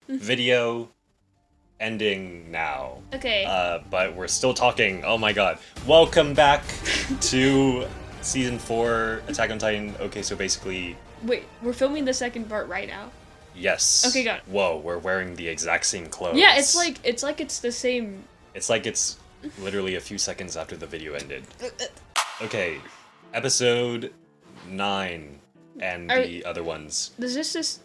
video ending now. Okay. But we're still talking. Oh my god. Welcome back to season 4 Attack on Titan. Okay, so basically... Wait, we're filming the second part right now. Yes. Okay, got it. Whoa, we're wearing the exact same clothes. Yeah, it's like it's the same. It's like it's literally a few seconds after the video ended. Okay, episode 9 and the other ones. Does this just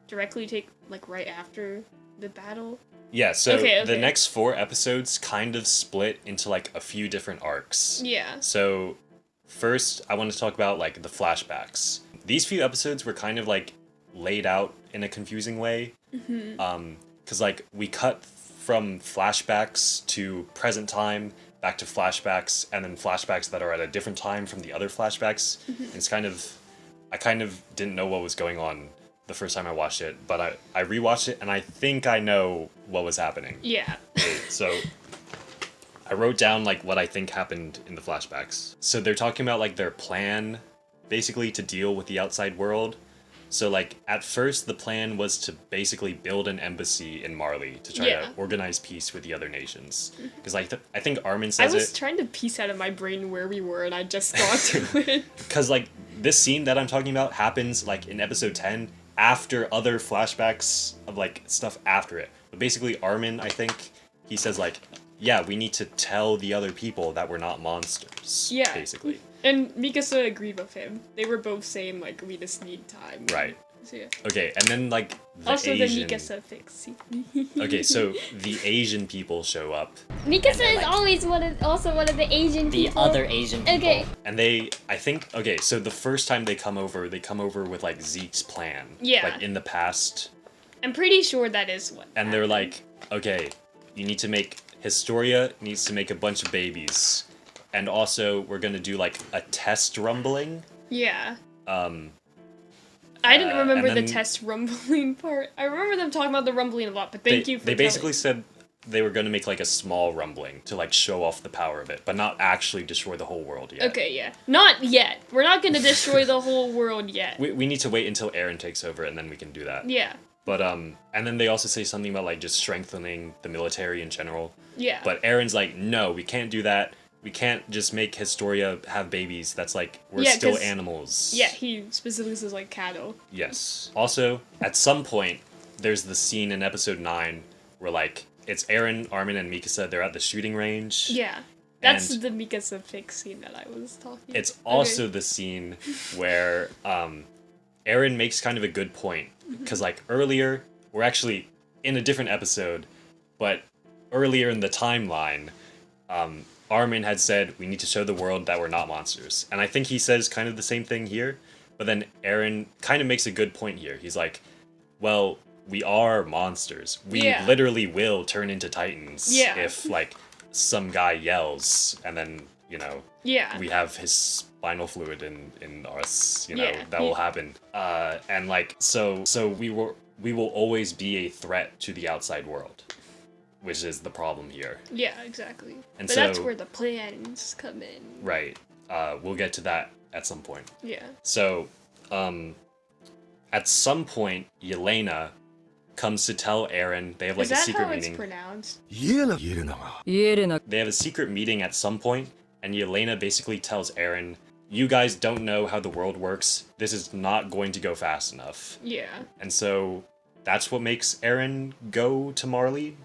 directly take like right after the battle? Yeah, so Okay. the next 4 episodes kind of split into like a few different arcs. Yeah. So first I want to talk about like the flashbacks. These few episodes were kind of like laid out in a confusing way. Because like we cut from flashbacks to present time, back to flashbacks, and then flashbacks that are at a different time from the other flashbacks. It's kind of, I kind of didn't know what was going on the first time I watched it, but I rewatched it and I think I know what was happening. Yeah. So I wrote down like what I think happened in the flashbacks. So they're talking about like their plan basically to deal with the outside world. So like at first the plan was to basically build an embassy in Marley to try to organize peace with the other nations. Because I think Armin says I was trying to piece out of my brain where we were and I just got to it. Because like this scene that I'm talking about happens like in episode 10 after other flashbacks of like stuff after it. But basically Armin, I think, he says like, yeah, we need to tell the other people that we're not monsters. Yeah. Basically. And Mikasa agreed with him. They were both saying like we just need time. Right. So yeah. Okay, and then like the also Asian... the Mikasa fix. Okay, so the Asian people show up. Mikasa is always also one of the Asian The people. other Asian people. Okay. And they, I think, okay, so the first time they come over with like Zeke's plan. Yeah. Like in the past. I'm pretty sure that is what. And they're like, okay, you need to make, Historia needs to make a bunch of babies. And also, we're gonna do like a test rumbling. Yeah. I didn't remember then- the test rumbling part. I remember them talking about the rumbling a lot, but thank you for They basically said they were gonna make like a small rumbling to like show off the power of it, but not actually destroy the whole world yet. Okay, yeah. Not yet. We're not gonna destroy the whole world yet. We need to wait until Eren takes over and then we can do that. Yeah. But and then they also say something about like just strengthening the military in general. Yeah. But Eren's like, no, we can't do that. We can't just make Historia have babies. That's like, we're Yeah, still 'cause- animals. Yeah, he specifically says like cattle. Yes. Also, at some point, there's the scene in episode 9 where like, it's Eren, Armin, and Mikasa, they're at the shooting range. Yeah. That's And- the Mikasa fix scene that I was talking. It's also the scene where Eren makes kind of a good point. Because like earlier, we're actually in a different episode, but earlier in the timeline, Armin had said we need to show the world that we're not monsters. And I think he says kind of the same thing here, but then Eren kind of makes a good point here. He's like, well, we are monsters. We literally will turn into titans if like some guy yells and then, you know, we have his spinal fluid in us, you know, that will happen. And like, so we will always be a threat to the outside world. Which is the problem here. Yeah, exactly. And but so, that's where the plans come in. Right. We'll get to that at some point. Yeah. So, at some point, Yelena comes to tell Eren, they have like Is a that secret how it's meeting. pronounced? They have a secret meeting at some point, and Yelena basically tells Eren, you guys don't know how the world works. This is not going to go fast enough. Yeah. And so, that's what makes Eren go to Marley.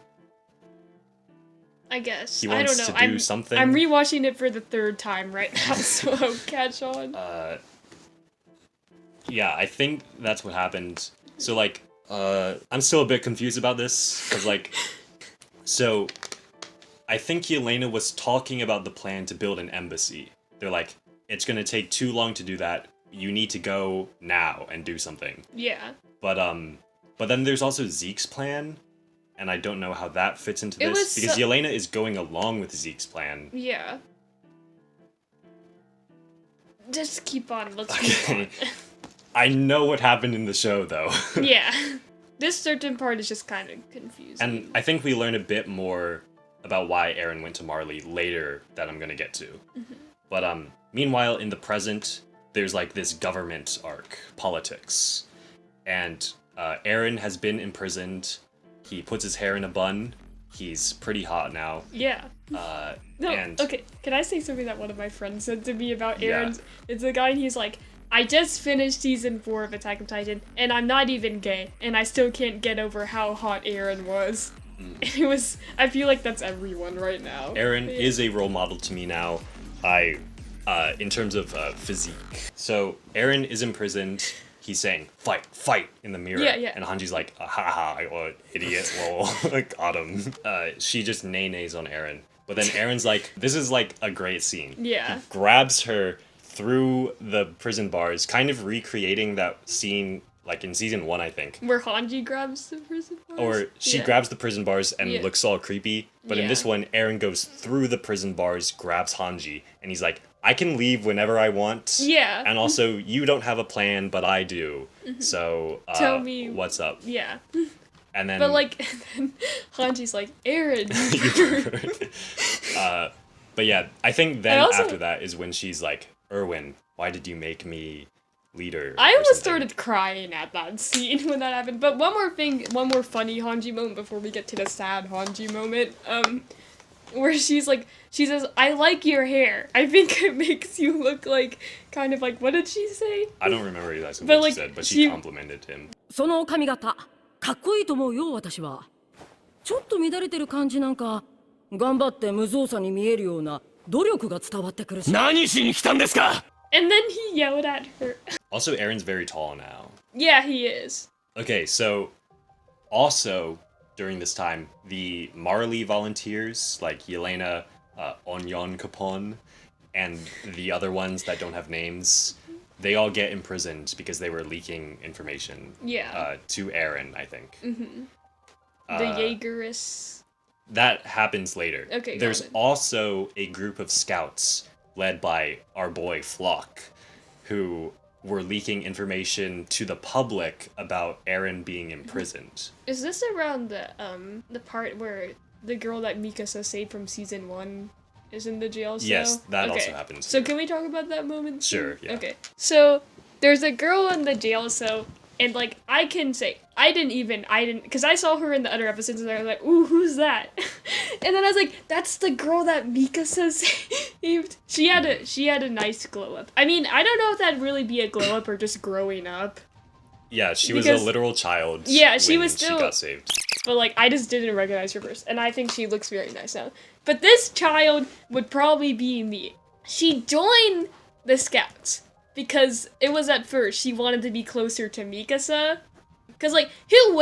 I guess. He wants I don't know. to do something. I'm rewatching it for the 3rd time right now, so I'll catch on. Yeah, I think that's what happened. So, like, I'm still a bit confused about this, because, like, so, I think Yelena was talking about the plan to build an embassy. They're like, it's gonna take too long to do that, you need to go now and do something. Yeah. But then there's also Zeke's plan, and I don't know how that fits into this, because Yelena is going along with Zeke's plan. Yeah. Just keep on, let's keep on. I know what happened in the show, though. Yeah. This certain part is just kind of confusing. And I think we learn a bit more about why Eren went to Marley later that I'm gonna get to. But meanwhile, in the present, there's like this government arc, politics. And Aaron has been imprisoned. He puts his hair in a bun. He's pretty hot now. Yeah. No, and okay, can I say something that one of my friends said to me about Yeah. Aaron's? It's a guy and he's like, I just finished season 4 of Attack on Titan, and I'm not even gay, and I still can't get over how hot Aaron was. It was, I feel like that's everyone right now. Aaron is a role model to me now. In terms of physique. So Aaron is imprisoned. He's saying, fight, fight, in the mirror. Yeah, yeah. And Hanji's like, haha, what idiot, lol, got him. She just nays on Aaron. But then Aaron's like, this is like a great scene. Yeah. He grabs her through the prison bars, kind of recreating that scene like in season 1, I think. Where Hanji grabs the prison bars? Or she Yeah. grabs the prison bars and Yeah. looks all creepy. But in Yeah. this one, Aaron goes through the prison bars, grabs Hanji, and he's like, I can leave whenever I want. Yeah. And also, you don't have a plan, but I do. So, Tell me- what's up. Yeah. And then... But like, and then Hanji's like, Aaron. But yeah, I think then also- after that is when she's like, Erwin, why did you make me leader? I or almost something?" started crying at that scene when that happened. But one more funny Hanji moment before we get to the sad Hanji moment. Where she says, I like your hair. I think it makes you look like, kind of like, what did she say? I don't remember exactly But, what like, she said, but she- she complimented him. その髪型かっこいいと思うよ私はちょっと乱れてる感じなんか頑張って無造作に見えるような努力が伝わってくるし何しに来たんですか And then he yelled at her. Also, Aaron's very tall now. Yeah, he is. Okay, so also during this time, the Marley volunteers, like Yelena, Onyon Capon, and the other ones that don't have names, they all get imprisoned because they were leaking information Yeah. to Aaron, I think. The Jaegerists. That happens later. Okay, got There's it. also a group of scouts led by our boy Flock, who were leaking information to the public about Aaron being imprisoned. Is this around the part where the girl that Mikasa saved from season 1 is in the jail cell? Yes, that Okay. also happens. So here. can we talk about that moment? Sure, yeah. Okay. So there's a girl in the jail cell, and like I can say I didn't because I saw her in the other episodes and I was like, ooh, who's that? And then I was like, that's the girl that Mikasa saved. She had a nice glow up. I mean, I don't know if that'd really be a glow up or just growing up. Yeah, she was Because- a literal child. Yeah, she when was still- She got saved. But like I just didn't recognize her first, and I think she looks very nice now. But this child would probably be me. She joined the scouts because it was at first she wanted to be closer to Mikasa. Cause like who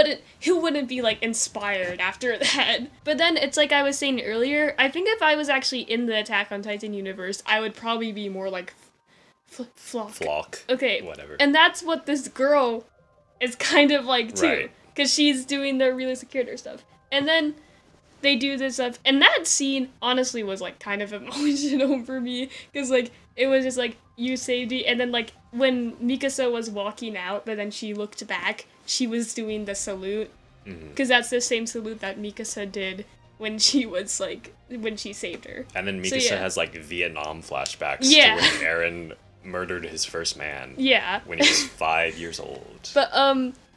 wouldn't be like inspired after that? But then it's like I was saying earlier. I think if I was actually in the Attack on Titan universe, I would probably be more like Flock. Flock. Okay. Whatever. And that's what this girl is kind of like too. Right. Because she's doing the realistic character stuff. And then they do this stuff. And that scene, honestly, was like kind of emotional for me. Because like, it was just like, you saved me. And then like, when Mikasa was walking out, but then she looked back, she was doing the salute. Because that's the same salute that Mikasa did when she was like, when she saved her. And then So, Mikasa yeah. has like Vietnam flashbacks Yeah. to when Aaron murdered his first man Yeah. when he was 5 years old. But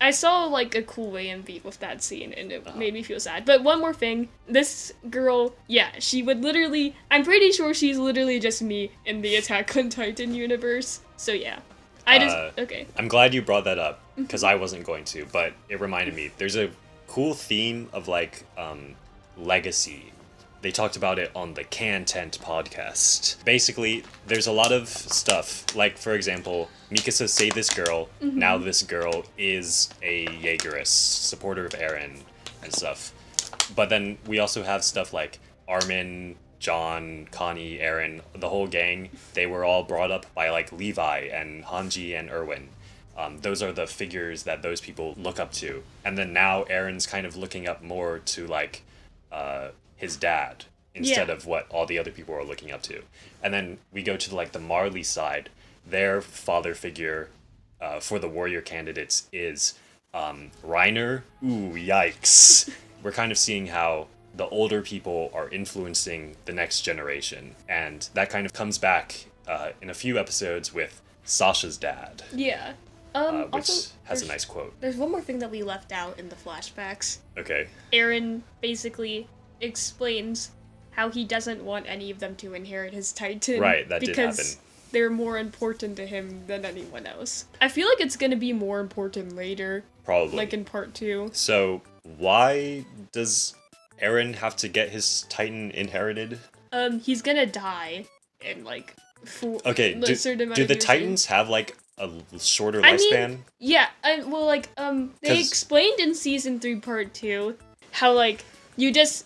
I saw like a cool AMV with that scene and it made me feel sad. But one more thing, this girl, yeah, she would literally, I'm pretty sure she's literally just me in the Attack on Titan universe. So yeah. Okay. I'm glad you brought that up because I wasn't going to, but it reminded me. There's a cool theme of like legacy. They talked about it on the Can Tent podcast. Basically, there's a lot of stuff. Like, for example, Mikasa saved this girl. Now this girl is a Jaegerist, supporter of Eren and stuff. But then we also have stuff like Armin, John, Connie, Eren, the whole gang. They were all brought up by like Levi and Hanji and Erwin. Those are the figures that those people look up to. And then now Eren's kind of looking up more to like his dad instead Yeah. of what all the other people are looking up to. And then we go to like the Marley side. Their father figure for the warrior candidates is Reiner. Ooh, yikes. We're kind of seeing how the older people are influencing the next generation. And that kind of comes back in a few episodes with Sasha's dad. Yeah. which Also, has a nice quote. There's one more thing that we left out in the flashbacks. Okay. Eren basically explains how he doesn't want any of them to inherit his Titan. Right, that did happen. Because they're more important to him than anyone else. I feel like it's gonna be more important later. Probably. Like in part 2. So, why does Eren have to get his Titan inherited? He's gonna die in like Okay, a do certain amount the of years. Titans have like a shorter I lifespan? mean, yeah, they 'Cause- explained in season 3 part 2 how like you just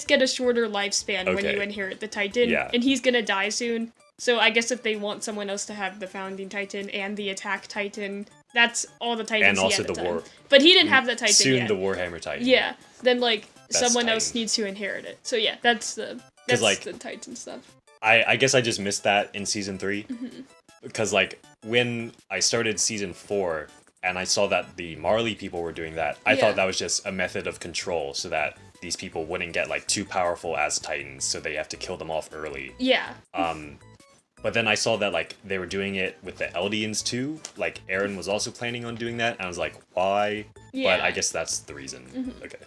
get a shorter lifespan when Okay. you inherit the Titan, Yeah. and he's gonna die soon. So I guess if they want someone else to have the founding Titan and the attack Titan, that's all the Titans And he also had at the time. war. But he didn't have that Titan Soon yet. the Warhammer Titan. Yeah, then like Best someone else Titan. needs to inherit it. So yeah, that's like, the Titan stuff. I guess I just missed that in season 3. Mm-hmm. Because like when I started season 4 and I saw that the Marley people were doing that, I Yeah. thought that was just a method of control so that these people wouldn't get like too powerful as Titans, so they have to kill them off early. Yeah. But then I saw that like they were doing it with the Eldians too. Like Eren was also planning on doing that, and I was like, why? Yeah. But I guess that's the reason. Okay.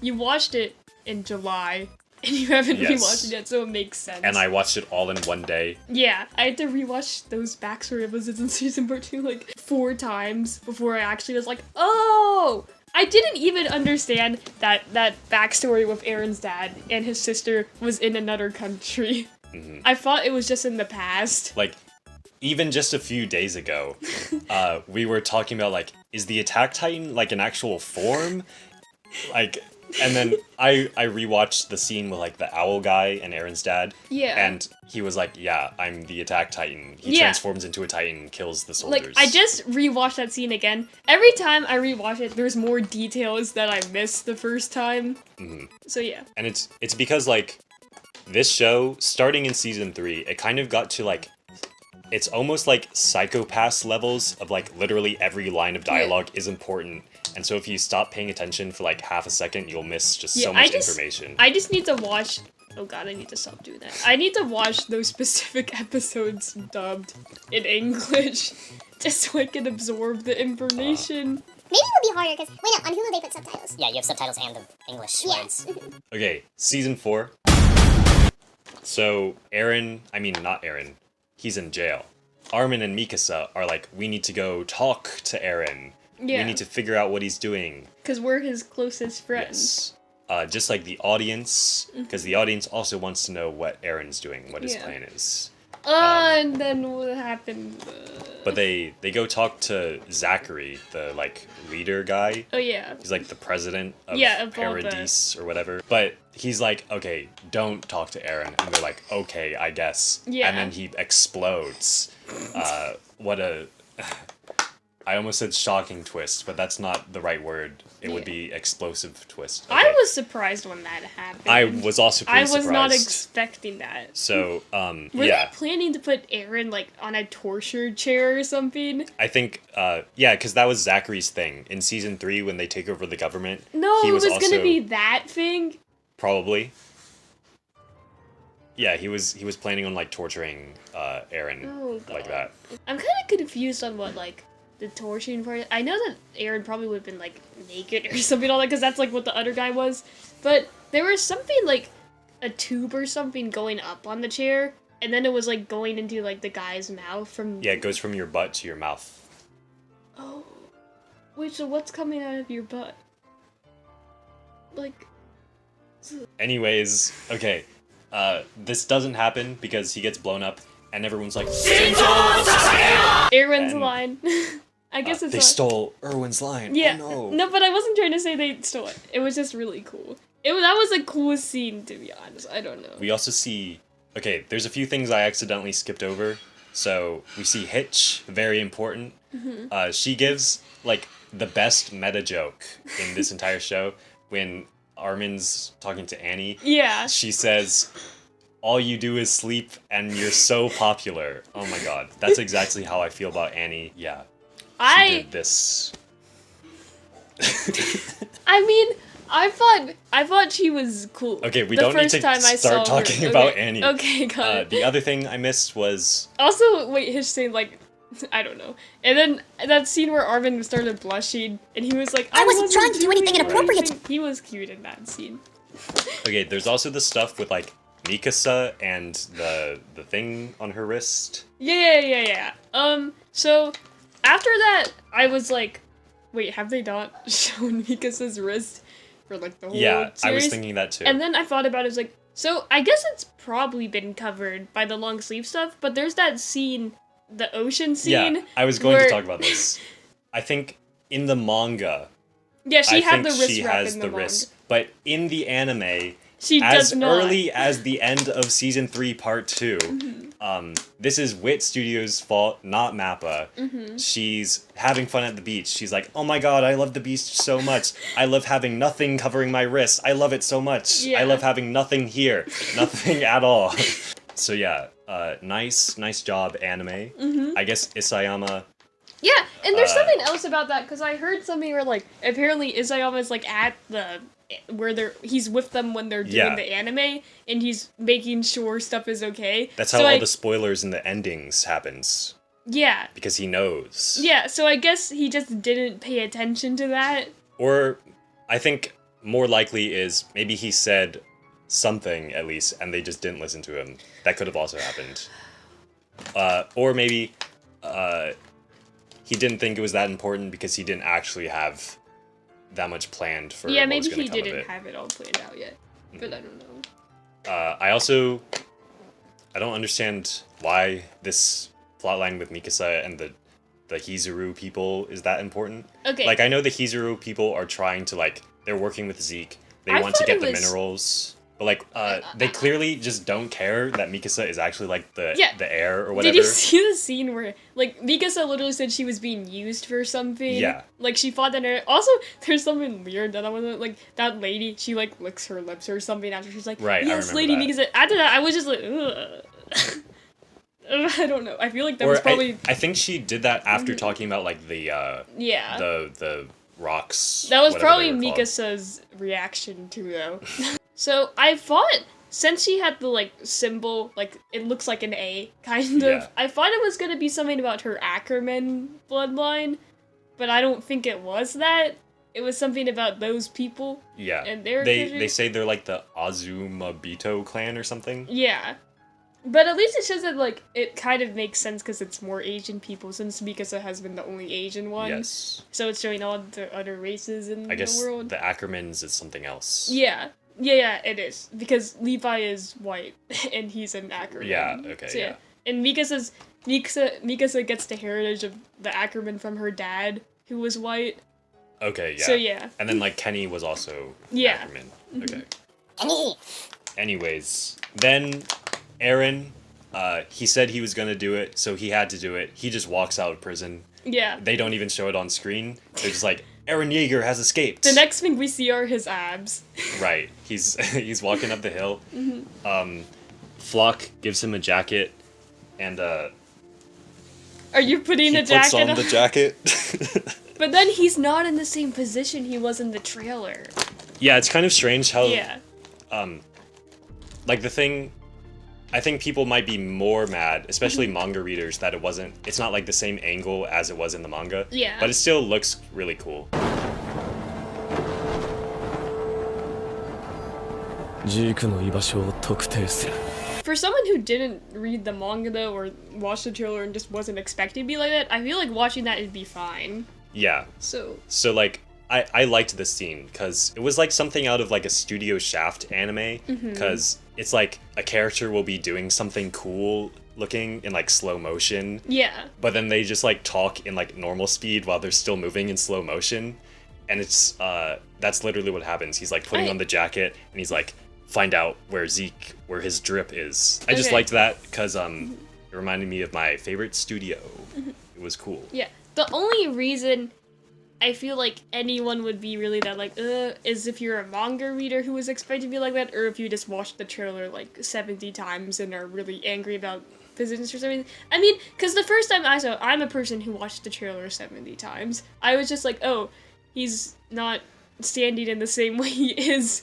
You watched it in July, and you haven't Yes. rewatched it yet, so it makes sense. And I watched it all in one day. Yeah, I had to rewatch those backstory episodes in season part 2 like 4 times before I actually was like, oh! I didn't even understand that backstory with Eren's dad and his sister was in another country. Mm-hmm. I thought it was just in the past. Like, even just a few days ago, we were talking about like, is the Attack Titan like an actual form? Like, and then I rewatched the scene with like the owl guy and Eren's dad. Yeah. And he was like, yeah, I'm the Attack Titan. He Yeah. transforms into a Titan and kills the soldiers. Like, I just rewatched that scene again. Every time I rewatch it, there's more details that I missed the first time. Mhm. So yeah. And it's because like this show, starting in season 3, it kind of got to like, it's almost like Psycho-Pass levels of like literally every line of dialogue is important. And so if you stop paying attention for like half a second, you'll miss just so much information. I just need to watch. Oh god, I need to stop doing that. I need to watch those specific episodes dubbed in English, just so I can absorb the information. Maybe it would be harder because wait, no, on Hulu they put subtitles. Yeah, you have subtitles and the English Yeah. words. Okay, season 4. So Eren, not Eren, he's in jail. Armin and Mikasa are like, we need to go talk to Eren. Yeah. We need to figure out what he's doing. Because we're his closest friends. Yes. Just like the audience, because the audience also wants to know what Eren's doing, what his Yeah. plan is. And then what happened? But they go talk to Zachary, the like leader guy. Oh yeah. He's like the president of Yeah, of all the- Paradise or whatever. But he's like, okay, don't talk to Eren. And they're like, okay, I guess. Yeah. And then he explodes. What a... I almost said shocking twist, but that's not the right word. It would Yeah. be explosive twist. I Okay. was surprised when that happened. I was also pretty I was surprised. not expecting that. So, Were yeah. they planning to put Eren like on a torture chair or something? I think, yeah, because that was Zachary's thing. In season 3, when they take over the government, No, he it was also, gonna be that thing. Probably. Yeah, he was planning on, like, torturing Eren Oh, like God. that. I'm kind of confused on what like the torturing part. I know that Eren probably would have been like naked or something like that because that's like what the other guy was. But there was something like a tube or something going up on the chair, and then it was like going into like the guy's mouth from. Yeah, it goes from your butt to your mouth. Oh, wait. So what's coming out of your butt? Like. Anyways, okay. This doesn't happen because he gets blown up, and everyone's like, Eren's And- line. I guess it's they not- stole Erwin's line. Yeah. Oh, no. No, but I wasn't trying to say they stole it. It was just really cool. That was a cool scene, to be honest. I don't know. We also see... Okay, there's a few things I accidentally skipped over. So, we see Hitch, very important. Mm-hmm. She gives, like, the best meta joke in this entire show. When Armin's talking to Annie, Yeah. she says, all you do is sleep and you're so popular. Oh my god. That's exactly how I feel about Annie. Yeah. She did this. I mean, I thought she was cool. Okay, we the don't need first to time I start saw her. talking about Okay. Annie. Okay, got it. The other thing I missed was... Also, wait, his saying like I don't know. And then that scene where Armin started blushing, and he was like, I wasn't trying to do anything doing inappropriate. anything." He was cute in that scene. Okay, there's also the stuff with like Mikasa and the thing on her wrist. Yeah. So after that, I was like, wait, have they not shown Mikasa's wrist for like the whole series? I was thinking that too. And then I thought about it, I was like, so I guess it's probably been covered by the long sleeve stuff, but there's that scene, the ocean scene. Yeah, I was going to talk about this. I think in the manga, yeah, she had I think the wrist she wrap has in the the wrist, but in the anime, She as does not. early as the end of season 3, part 2, this is Wit Studios' fault, not Mappa. She's having fun at the beach. She's like, "Oh my god, I love the beach so much. I love having nothing covering my wrists. I love it so much. Yeah. I love having nothing here, nothing at all." So yeah, nice job, anime. I guess Isayama. Yeah, and there's something else about that, because I heard something where, like, apparently Isayama's, like, at the, where he's with them when they're doing the anime, and he's making sure stuff is okay. That's how all the spoilers in the endings happens. Yeah. Because he knows. Yeah, so I guess he just didn't pay attention to that. Or, I think more likely is maybe he said something, at least, and they just didn't listen to him. That could have also happened. Or maybe, he didn't think it was that important because he didn't actually have that much planned for Yeah, what was maybe gonna he come of didn't it. have it all planned out yet. But I don't know. I don't understand why this plotline with Mikasa and the Hizuru people is that important. Okay. Like, I know the Hizuru people are trying to, like, they're working with Zeke. They I want to thought get it the was- minerals. But, like, they clearly just don't care that Mikasa is actually, like, the heir or whatever. Did you see the scene where, like, Mikasa literally said she was being used for something? Yeah. Like, she fought that. Also, there's something weird that I wasn't, like, that lady, she, like, licks her lips or something after she's like, Right, I yes, remember Lady that. Mikasa. After that, I was just like, ugh. I don't know. I feel like that Or was probably. I think she did that after talking about, like, the Yeah. the rocks. That was whatever probably they were called. Mikasa's reaction too, though. So I thought, since she had the, like, symbol, like, it looks like an A, kind of, Yeah. I thought it was gonna be something about her Ackerman bloodline, but I don't think it was that. It was something about those people. Yeah. And their they country? say they're like the Azumabito clan or something. Yeah. But at least it shows that, like, it kind of makes sense because it's more Asian people, since Mikasa has been the only Asian one. Yes. So it's showing all the other races in I guess the world. the Ackermans is something else. Yeah, it is. Because Levi is white, and he's an Ackerman. Yeah, okay, So, yeah. And Mikasa gets the heritage of the Ackerman from her dad, who was white. Okay, yeah. So, yeah. And then, like, Kenny was also Yeah. Ackerman. Okay. Kenny! Anyways, then Aaron, he said he was gonna do it, so he had to do it. He just walks out of prison. Yeah. They don't even show it on screen. They're just like, Aaron Yeager has escaped. The next thing we see are his abs. Right. He's he's walking up the hill. Flock gives him a jacket, and Are you putting he a puts jacket on the jacket. But then he's not in the same position he was in the trailer. Yeah, it's kind of strange how Yeah. like the thing. I think people might be more mad, especially manga readers, that it's not like the same angle as it was in the manga. Yeah. But it still looks really cool. For someone who didn't read the manga though, or watch the trailer and just wasn't expecting to be like that, I feel like watching that would be fine. Yeah. So So like I liked this scene because it was like something out of like a Studio Shaft anime because it's like a character will be doing something cool looking in like slow motion, yeah. but then they just like talk in like normal speed while they're still moving in slow motion, and it's that's literally what happens. He's like putting on the jacket and he's like, find out where his drip is. I just Okay. liked that because it reminded me of my favorite studio. It was cool. Yeah. The only reason I feel like anyone would be really that like, is if you're a manga reader who was expected to be like that, or if you just watched the trailer like 70 times and are really angry about physics or something. I mean, because the first time I'm a person who watched the trailer 70 times. I was just like, oh, he's not standing in the same way he is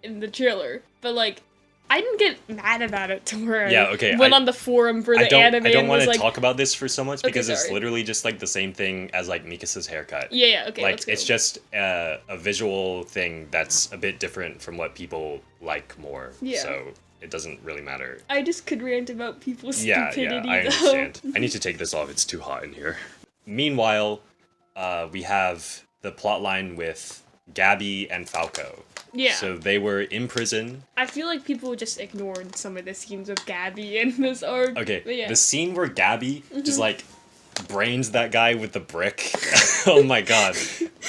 in the trailer. But like, I didn't get mad about it to where Yeah, okay, I went I- on the forum for the anime I don't and want was to like, talk about this for so much because it's sorry. literally just like the same thing as like Mikasa's haircut. yeah, okay, Like let's go. it's just a visual thing that's a bit different from what people like more. Yeah. So it doesn't really matter. I just could rant about people's Yeah, stupidity, I though. understand. I need to take this off. It's too hot in here. Meanwhile, we have the plot line with Gabby and Falco. Yeah. So they were in prison. I feel like people just ignored some of the scenes of Gabby in this arc. Okay, But yeah. the scene where Gabby just like brains that guy with the brick. Oh my god.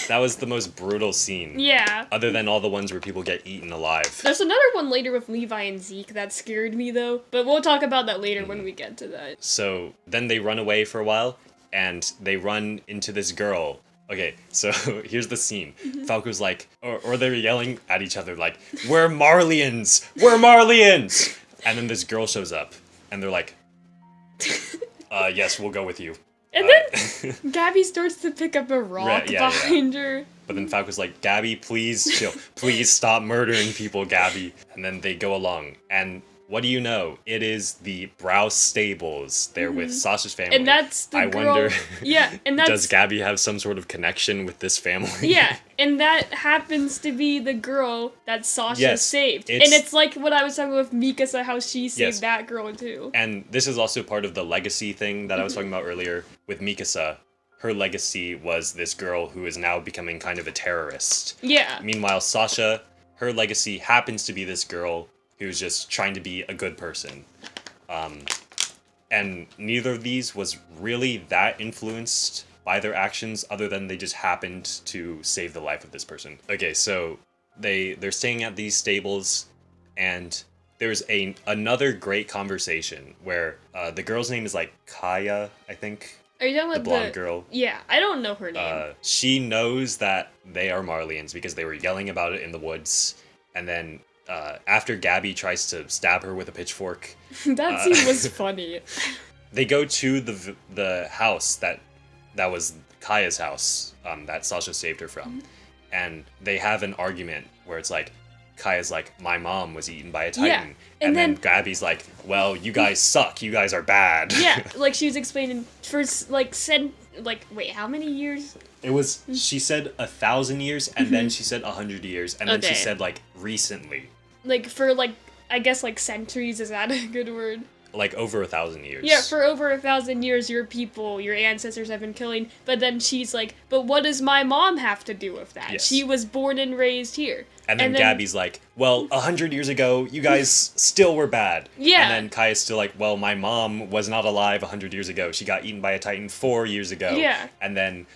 That was the most brutal scene. Yeah. Other than all the ones where people get eaten alive. There's another one later with Levi and Zeke that scared me, though. But we'll talk about that later when we get to that. So then they run away for a while and they run into this girl. Okay, so here's the scene. Falco's like, or they're yelling at each other like, "We're Marleyans! We're Marleyans!" And then this girl shows up and they're like, yes, we'll go with you. And then Gabby starts to pick up a rock Right, yeah. behind her. But then Falco's like, "Gabby, please chill. Please stop murdering people, Gabby." And then they go along. And what do you know? It is the Browse stables. They're with Sasha's family. And that's the I girl. wonder, Yeah, and that's does Gabby have some sort of connection with this family? yeah, and that happens to be the girl that Sasha Yes, saved. it's- And it's like what I was talking with Mikasa, how she saved Yes. that girl too. And this is also part of the legacy thing that I was talking about earlier with Mikasa. Her legacy was this girl who is now becoming kind of a terrorist. Yeah. Meanwhile, Sasha, her legacy happens to be this girl who's just trying to be a good person. And neither of these was really that influenced by their actions other than they just happened to save the life of this person. Okay, so they're staying at these stables and there's another great conversation where the girl's name is like Kaya, I think. Are you talking The about blonde girl. Yeah, I don't know her name. She knows that they are Marleyans because they were yelling about it in the woods. And then after Gabby tries to stab her with a pitchfork, That scene was funny. they go to the house that was Kaya's house that Sasha saved her from. And they have an argument where it's like, Kaya's like, "My mom was eaten by a titan." Yeah, And then then- Gabby's like, "Well, you guys suck. You guys are bad." Yeah, like she was explaining for wait, how many years? It was, she said 1,000 years, and then she said 100 years, and then she Okay. said, like, recently. Like for like I guess like centuries, is that a good word? Like, over 1,000 years. Yeah, for over 1,000 years, your people, your ancestors have been killing. But then she's like, but what does my mom have to do with that? Yes. She was born and raised here. And then Gabby's like, "Well, 100 years ago, you guys still were bad." Yeah. And then Kaya's still like, "Well, my mom was not alive 100 years ago. She got eaten by a titan 4 years ago." Yeah. And then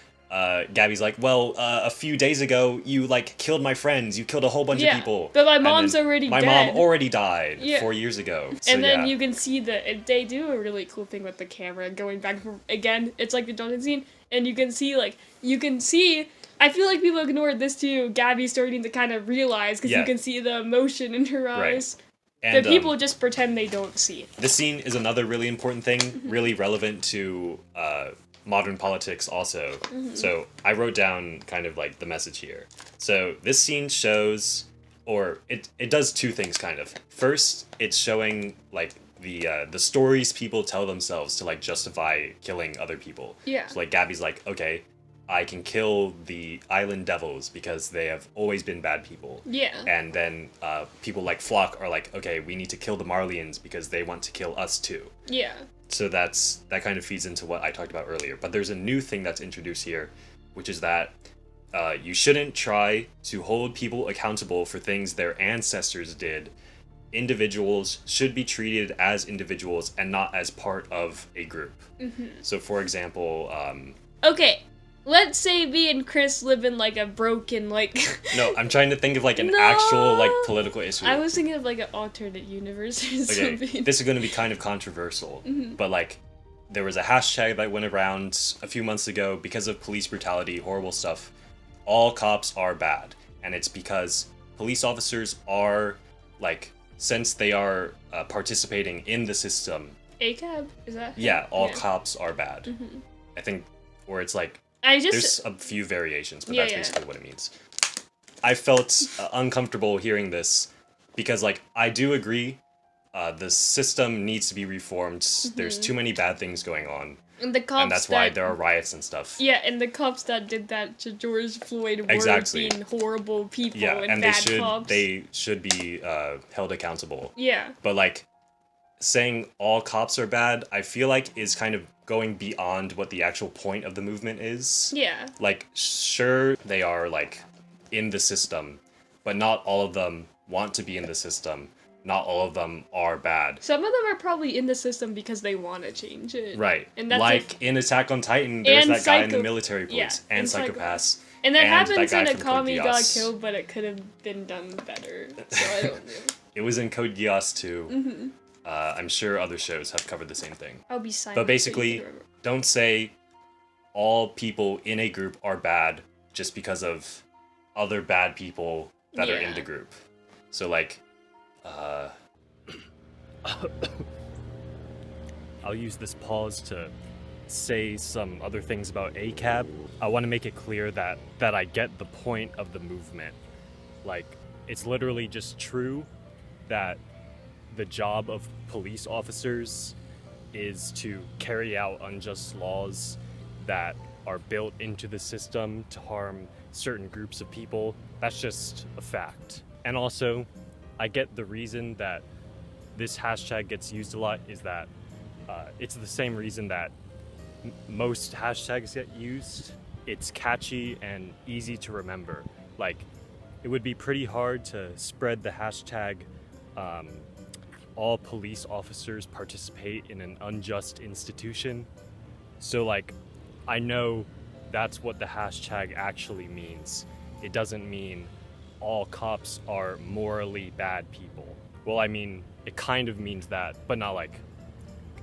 Gabby's like, "Well, a few days ago, you, like, killed my friends. You killed a whole bunch of Yeah, people. but my And mom's then already my dead." mom already died Yeah. 4 years ago." So, And then yeah. you can see that they do a really cool thing with the camera going back again. It's like the dungeon scene, and you can see. I feel like people ignored this too. Gabby's starting to kind of realize because Yeah. you can see the emotion in her Right. eyes. And, But people just pretend they don't see it. this scene is another really important thing, Mm-hmm. really relevant to modern politics also. Mm-hmm. So I wrote down kind of like the message here. So this scene shows, or it does two things kind of. First, it's showing like the stories people tell themselves to like justify killing other people. Yeah. So like Gabby's like, okay, I can kill the island devils because they have always been bad people. Yeah. And then people like Flock are like, okay, we need to kill the Marleyans because they want to kill us too. Yeah. So that kind of feeds into what I talked about earlier. But there's a new thing that's introduced here, which is that you shouldn't try to hold people accountable for things their ancestors did. Individuals should be treated as individuals and not as part of a group. Mm-hmm. So, for example, Okay. Let's say me and Chris live in like a broken like. no, I'm trying to think of like an No! actual like political issue. I was thinking of like an alternate universe or Okay, something. this is going to be kind of controversial, but like, there was a hashtag that went around a few months ago because of police brutality, horrible stuff. All cops are bad, and it's because police officers are like, since they are participating in the system. ACAB? Is that? Yeah, all Yeah. cops are bad. Mhm. I think, or it's like I just. there's a few variations, but Yeah, that's yeah. basically what it means. I felt uncomfortable hearing this because like I do agree, the system needs to be reformed. There's too many bad things going on, And the cops and that's why there are riots and stuff. Yeah, and the cops that did that to George Floyd were Exactly. being horrible people Yeah, and and bad cops. they should be held accountable. Yeah. But like saying all cops are bad, I feel like is kind of going beyond what the actual point of the movement is. Yeah. Like sure they are like in the system, but not all of them want to be in the system. Not all of them are bad. Some of them are probably in the system because they want to change it. Right. And that's like in Attack on Titan, there's and that guy in the psycho- military police yeah, and and Psychopaths. And that and happens that guy in from Akami Code got Geass. killed, but it could have been done better. So I don't know. It was in Code Geass too. I'm sure other shows have covered the same thing. I'll be silent. But so you basically, can remember. don't say all people in a group are bad just because of other bad people that are in Yeah. the group. So like, I'll use this pause to say some other things about ACAB. I want to make it clear that I get the point of the movement. Like, it's literally just true that the job of police officers is to carry out unjust laws that are built into the system to harm certain groups of people. That's just a fact. And also, I get the reason that this hashtag gets used a lot is that it's the same reason that most hashtags get used. It's catchy and easy to remember. Like, it would be pretty hard to spread the hashtag all police officers participate in an unjust institution. So like, I know that's what the hashtag actually means. It doesn't mean all cops are morally bad people. Well, I mean, it kind of means that, but not like,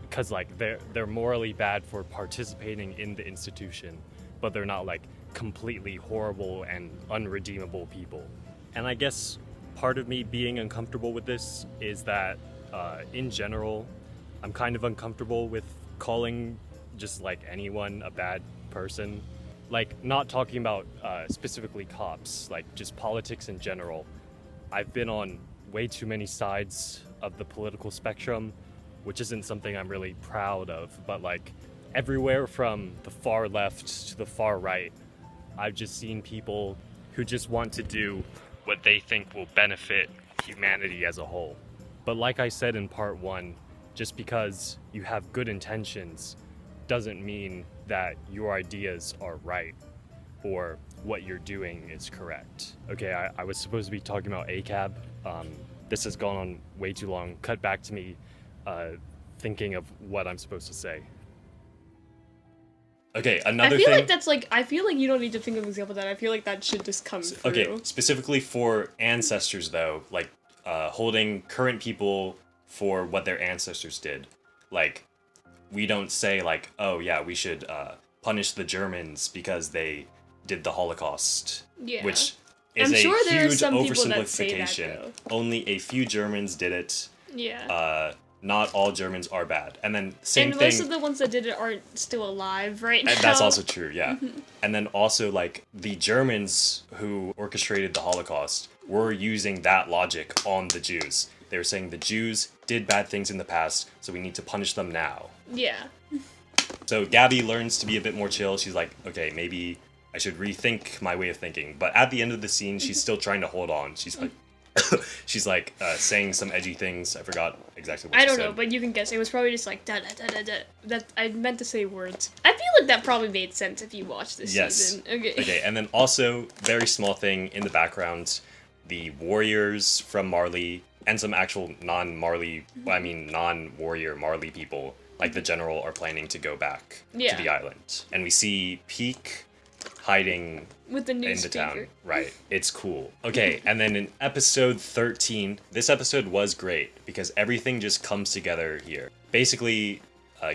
because like they're morally bad for participating in the institution, but they're not like completely horrible and unredeemable people. And I guess part of me being uncomfortable with this is that in general, I'm kind of uncomfortable with calling just like anyone a bad person. Like, not talking about specifically cops, like just politics in general. I've been on way too many sides of the political spectrum, which isn't something I'm really proud of, but like everywhere from the far left to the far right, I've just seen people who just want to do what they think will benefit humanity as a whole. But like I said in part 1, just because you have good intentions doesn't mean that your ideas are right or what you're doing is correct. Okay, I was supposed to be talking about ACAB. This has gone on way too long. Cut back to me thinking of what I'm supposed to say. okay, I another feel thing. like that's like, I feel like you don't need to think of an example of that. I feel like that should just come through. Okay, specifically for ancestors though, like holding current people for what their ancestors did. Like, we don't say like, oh yeah, we should punish the Germans because they did the Holocaust. Yeah. Which is I'm a sure there are huge some people that say that, oversimplification. though. Only a few Germans did it. Yeah. Not all Germans are bad. And then same and thing. most of the ones that did it aren't still alive right now. And that's also true, yeah. And then also, like, the Germans who orchestrated the Holocaust were using that logic on the Jews. They were saying the Jews did bad things in the past, so we need to punish them now. Yeah. So Gabby learns to be a bit more chill. She's like, okay, maybe I should rethink my way of thinking. But at the end of the scene, she's still trying to hold on. She's like, saying some edgy things. I forgot exactly what I she don't said. know, but you can guess. It was probably just like da da da da da. That I meant to say words. I feel like that probably made sense if you watched this Yes. season. Okay. Okay, and then also, very small thing in the background, the warriors from Marley and some actual non-warrior Marley people, like the general, are planning to go back Yeah. to the island. And we see Peak hiding With the new in the speaker. town. Right. It's cool. Okay, and then in episode 13, this episode was great because everything just comes together here. Basically,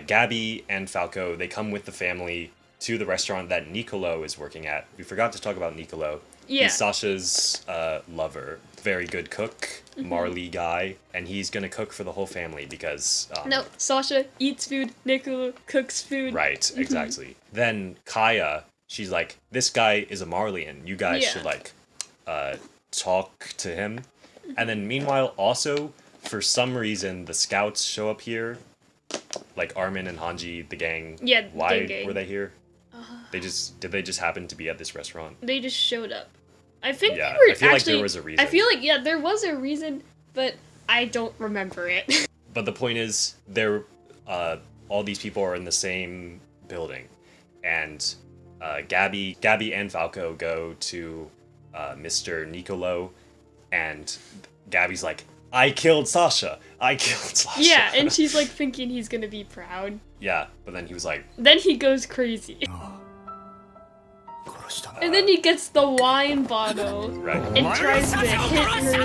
Gabby and Falco, they come with the family to the restaurant that Nicolo is working at. We forgot to talk about Nicolo. Yeah. He's Sasha's lover. Very good cook, Marley guy, and he's gonna cook for the whole family because... No, Sasha eats food, Nicola cooks food. Right, exactly. Then Kaya, she's like, this guy is a Marleyan. You guys Yeah. should, like, talk to him. And then meanwhile, also, for some reason, the scouts show up here. Like Armin and Hanji, the gang. Yeah, Why gang. were they here? Did they just happen to be at this restaurant? They just showed up. I think Yeah, they were I feel actually, like there was a reason. I feel like, yeah, there was a reason, but I don't remember it. But the point is, all these people are in the same building, and Gabby and Falco go to Mr. Nicolo, and Gabby's like, I killed Sasha. Yeah, and she's like thinking he's gonna be proud. Yeah, but then he was like, Then he goes crazy. And then he gets the wine bottle right. and tries to hit her and then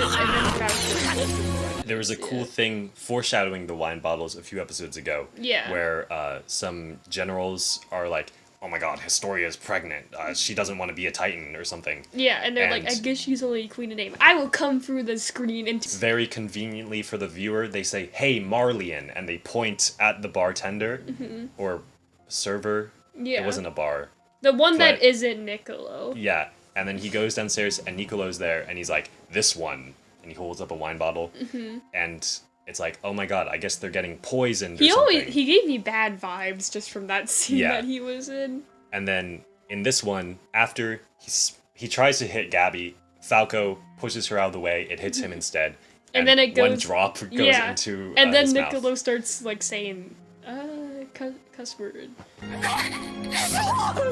grabs her. There was a cool thing foreshadowing the wine bottles a few episodes ago. Yeah. Where some generals are like, oh my god, Historia's pregnant. She doesn't want to be a Titan or something. Yeah, and they're like, And- I guess she's only a queen in name. I will come through the screen and... Very conveniently for the viewer, they say, hey, Marleyan, and they point at the bartender or server. Yeah. It wasn't a bar. The one that but- isn't Niccolo. Yeah, and then he goes downstairs and Nicolo's there and he's like, this one. And he holds up a wine bottle and it's like, oh my god, I guess they're getting poisoned or something. He gave me bad vibes just from that scene Yeah. that he was in. And then in this one, after he tries to hit Gabby, Falco pushes her out of the way, it hits him instead. And then it one goes... drop goes yeah. into And then his mouth. Niccolo starts like saying, cuss word.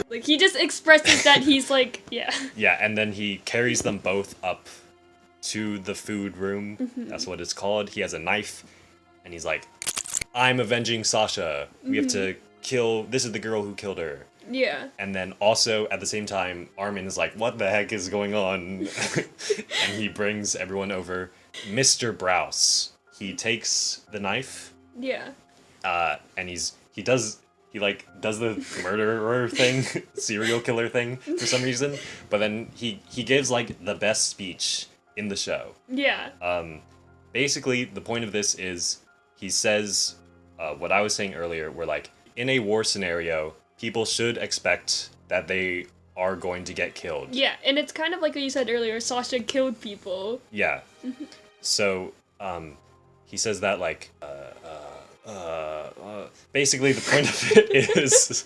Like he just expresses that he's like, yeah. Yeah, and then he carries them both up to the food room. That's what it's called. He has a knife, and he's like, I'm avenging Sasha. We have to kill... This is the girl who killed her. Yeah. And then also, at the same time, Armin is like, what the heck is going on? And he brings everyone over. Mr. Browse. He takes the knife, Yeah. and he does the murderer thing, serial killer thing for some reason, but then he gives like the best speech in the show. Yeah. Basically, the point of this is he says what I was saying earlier, where like in a war scenario, people should expect that they are going to get killed. Yeah, and it's kind of like what you said earlier, Sasha killed people. Yeah. So he says that like basically the point of it is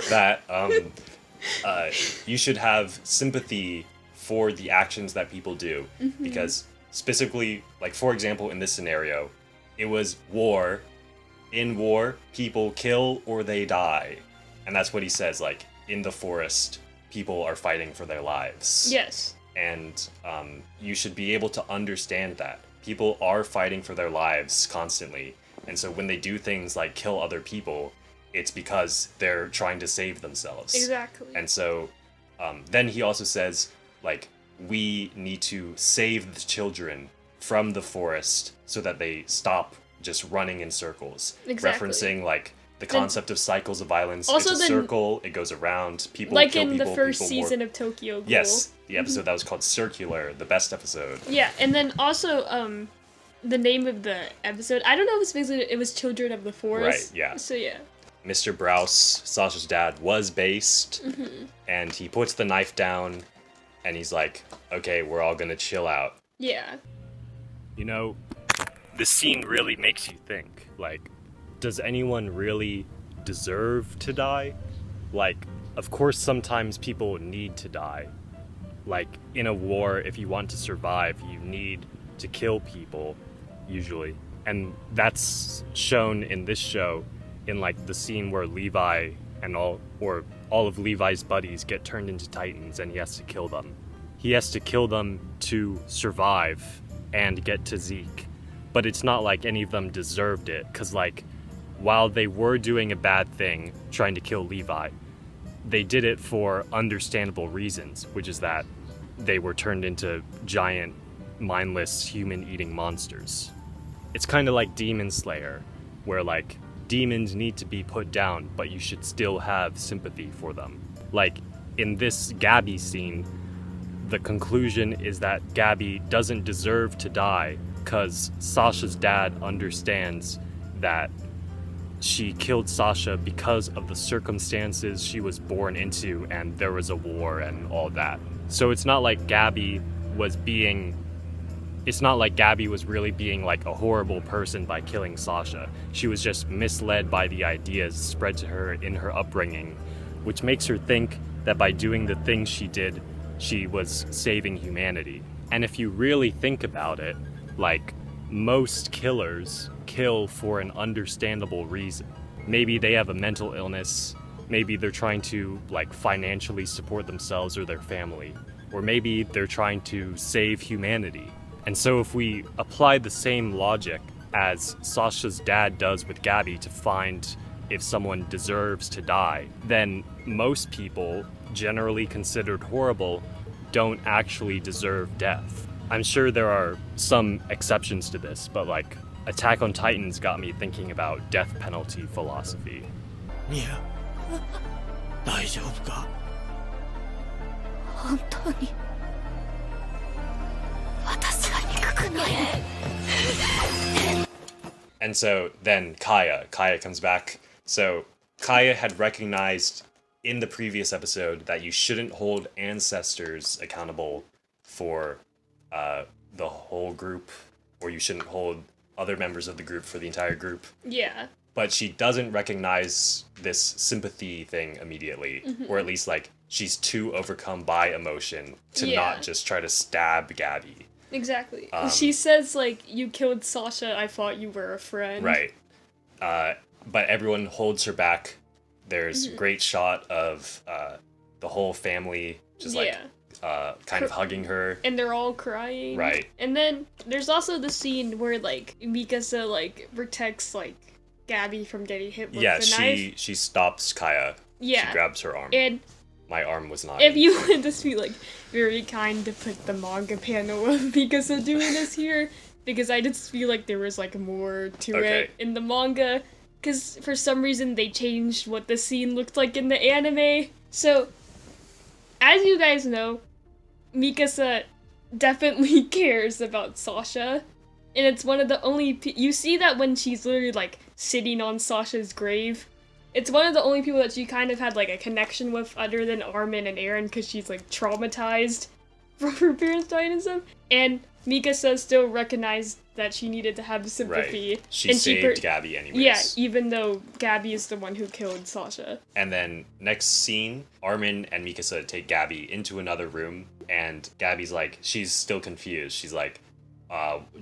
that you should have sympathy for the actions that people do, because specifically, like for example in this scenario, it was war. In war, people kill or they die, and that's what he says, like in the forest people are fighting for their lives. Yes. And you should be able to understand that people are fighting for their lives constantly, and so when they do things like kill other people, it's because they're trying to save themselves. Exactly. And so then he also says, like, we need to save the children from the forest so that they stop just running in circles. Exactly. Referencing like the concept of cycles of violence. Also it's a then- circle, it goes around, people Like kill in people, the first people season more. of Tokyo Ghoul. Yes, the episode that was called Circular, the best episode. Yeah, and then also the name of the episode, I don't know if it's basically it was Children of the Forest. Right, yeah. So yeah. Mr. Browse, Sasha's dad, was based, and he puts the knife down, and he's like, okay, we're all gonna chill out. Yeah. You know, this scene really makes you think. Like, does anyone really deserve to die? Like, of course sometimes people need to die. Like, in a war, if you want to survive, you need to kill people, usually. And that's shown in this show, in like the scene where Levi and all of Levi's buddies get turned into Titans and he has to kill them. He has to kill them to survive and get to Zeke. But it's not like any of them deserved it, because like, while they were doing a bad thing, trying to kill Levi, they did it for understandable reasons, which is that they were turned into giant, mindless, human-eating monsters. It's kind of like Demon Slayer, where like, demons need to be put down, but you should still have sympathy for them. Like, in this Gabby scene, the conclusion is that Gabby doesn't deserve to die, because Sasha's dad understands that she killed Sasha because of the circumstances she was born into, and there was a war and all that. So it's not like Gabby was being it's not like Gabby was really being like a horrible person by killing Sasha. She was just misled by the ideas spread to her in her upbringing, which makes her think that by doing the things she did, she was saving humanity. And if you really think about it, like, most killers kill for an understandable reason. Maybe they have a mental illness, maybe they're trying to, like, financially support themselves or their family, or maybe they're trying to save humanity. And so if we apply the same logic as Sasha's dad does with Gabby to find if someone deserves to die, then most people, generally considered horrible, don't actually deserve death. I'm sure there are some exceptions to this, but like, Attack on Titans got me thinking about death penalty philosophy. ニア大丈夫か本当に私は憎くない And so then Kaya comes back. So Kaya had recognized in the previous episode that you shouldn't hold ancestors accountable for the whole group, or you shouldn't hold other members of the group for the entire group. Yeah. But she doesn't recognize this sympathy thing immediately, or at least like she's too overcome by emotion to not just try to stab Gabby. Exactly. She says, like, you killed Sasha, I thought you were a friend. Right. But everyone holds her back. There's a great shot of the whole family just like kind of hugging her. And they're all crying. Right. And then there's also the scene where, like, Mikasa, like, protects, like, Gabby from getting hit with the knife. She stops Kaya. Yeah. She grabs her arm. And my arm was not. if you would just be, like, very kind to put the manga panel of Mikasa doing this here, because I just feel like there was, like, more to it in the manga, because for some reason they changed what the scene looked like in the anime. So, as you guys know, Mikasa definitely cares about Sasha, and it's one of the only you see that when she's literally, like, sitting on Sasha's grave. It's one of the only people that she kind of had, like, a connection with other than Armin and Eren, because she's, like, traumatized from her parents dying and stuff. And Mikasa still recognized that she needed to have sympathy. Right. She saved Gabby anyways. Yeah, even though Gabby is the one who killed Sasha. And then next scene, Armin and Mikasa take Gabby into another room, and Gabby's like, she's still confused. She's like,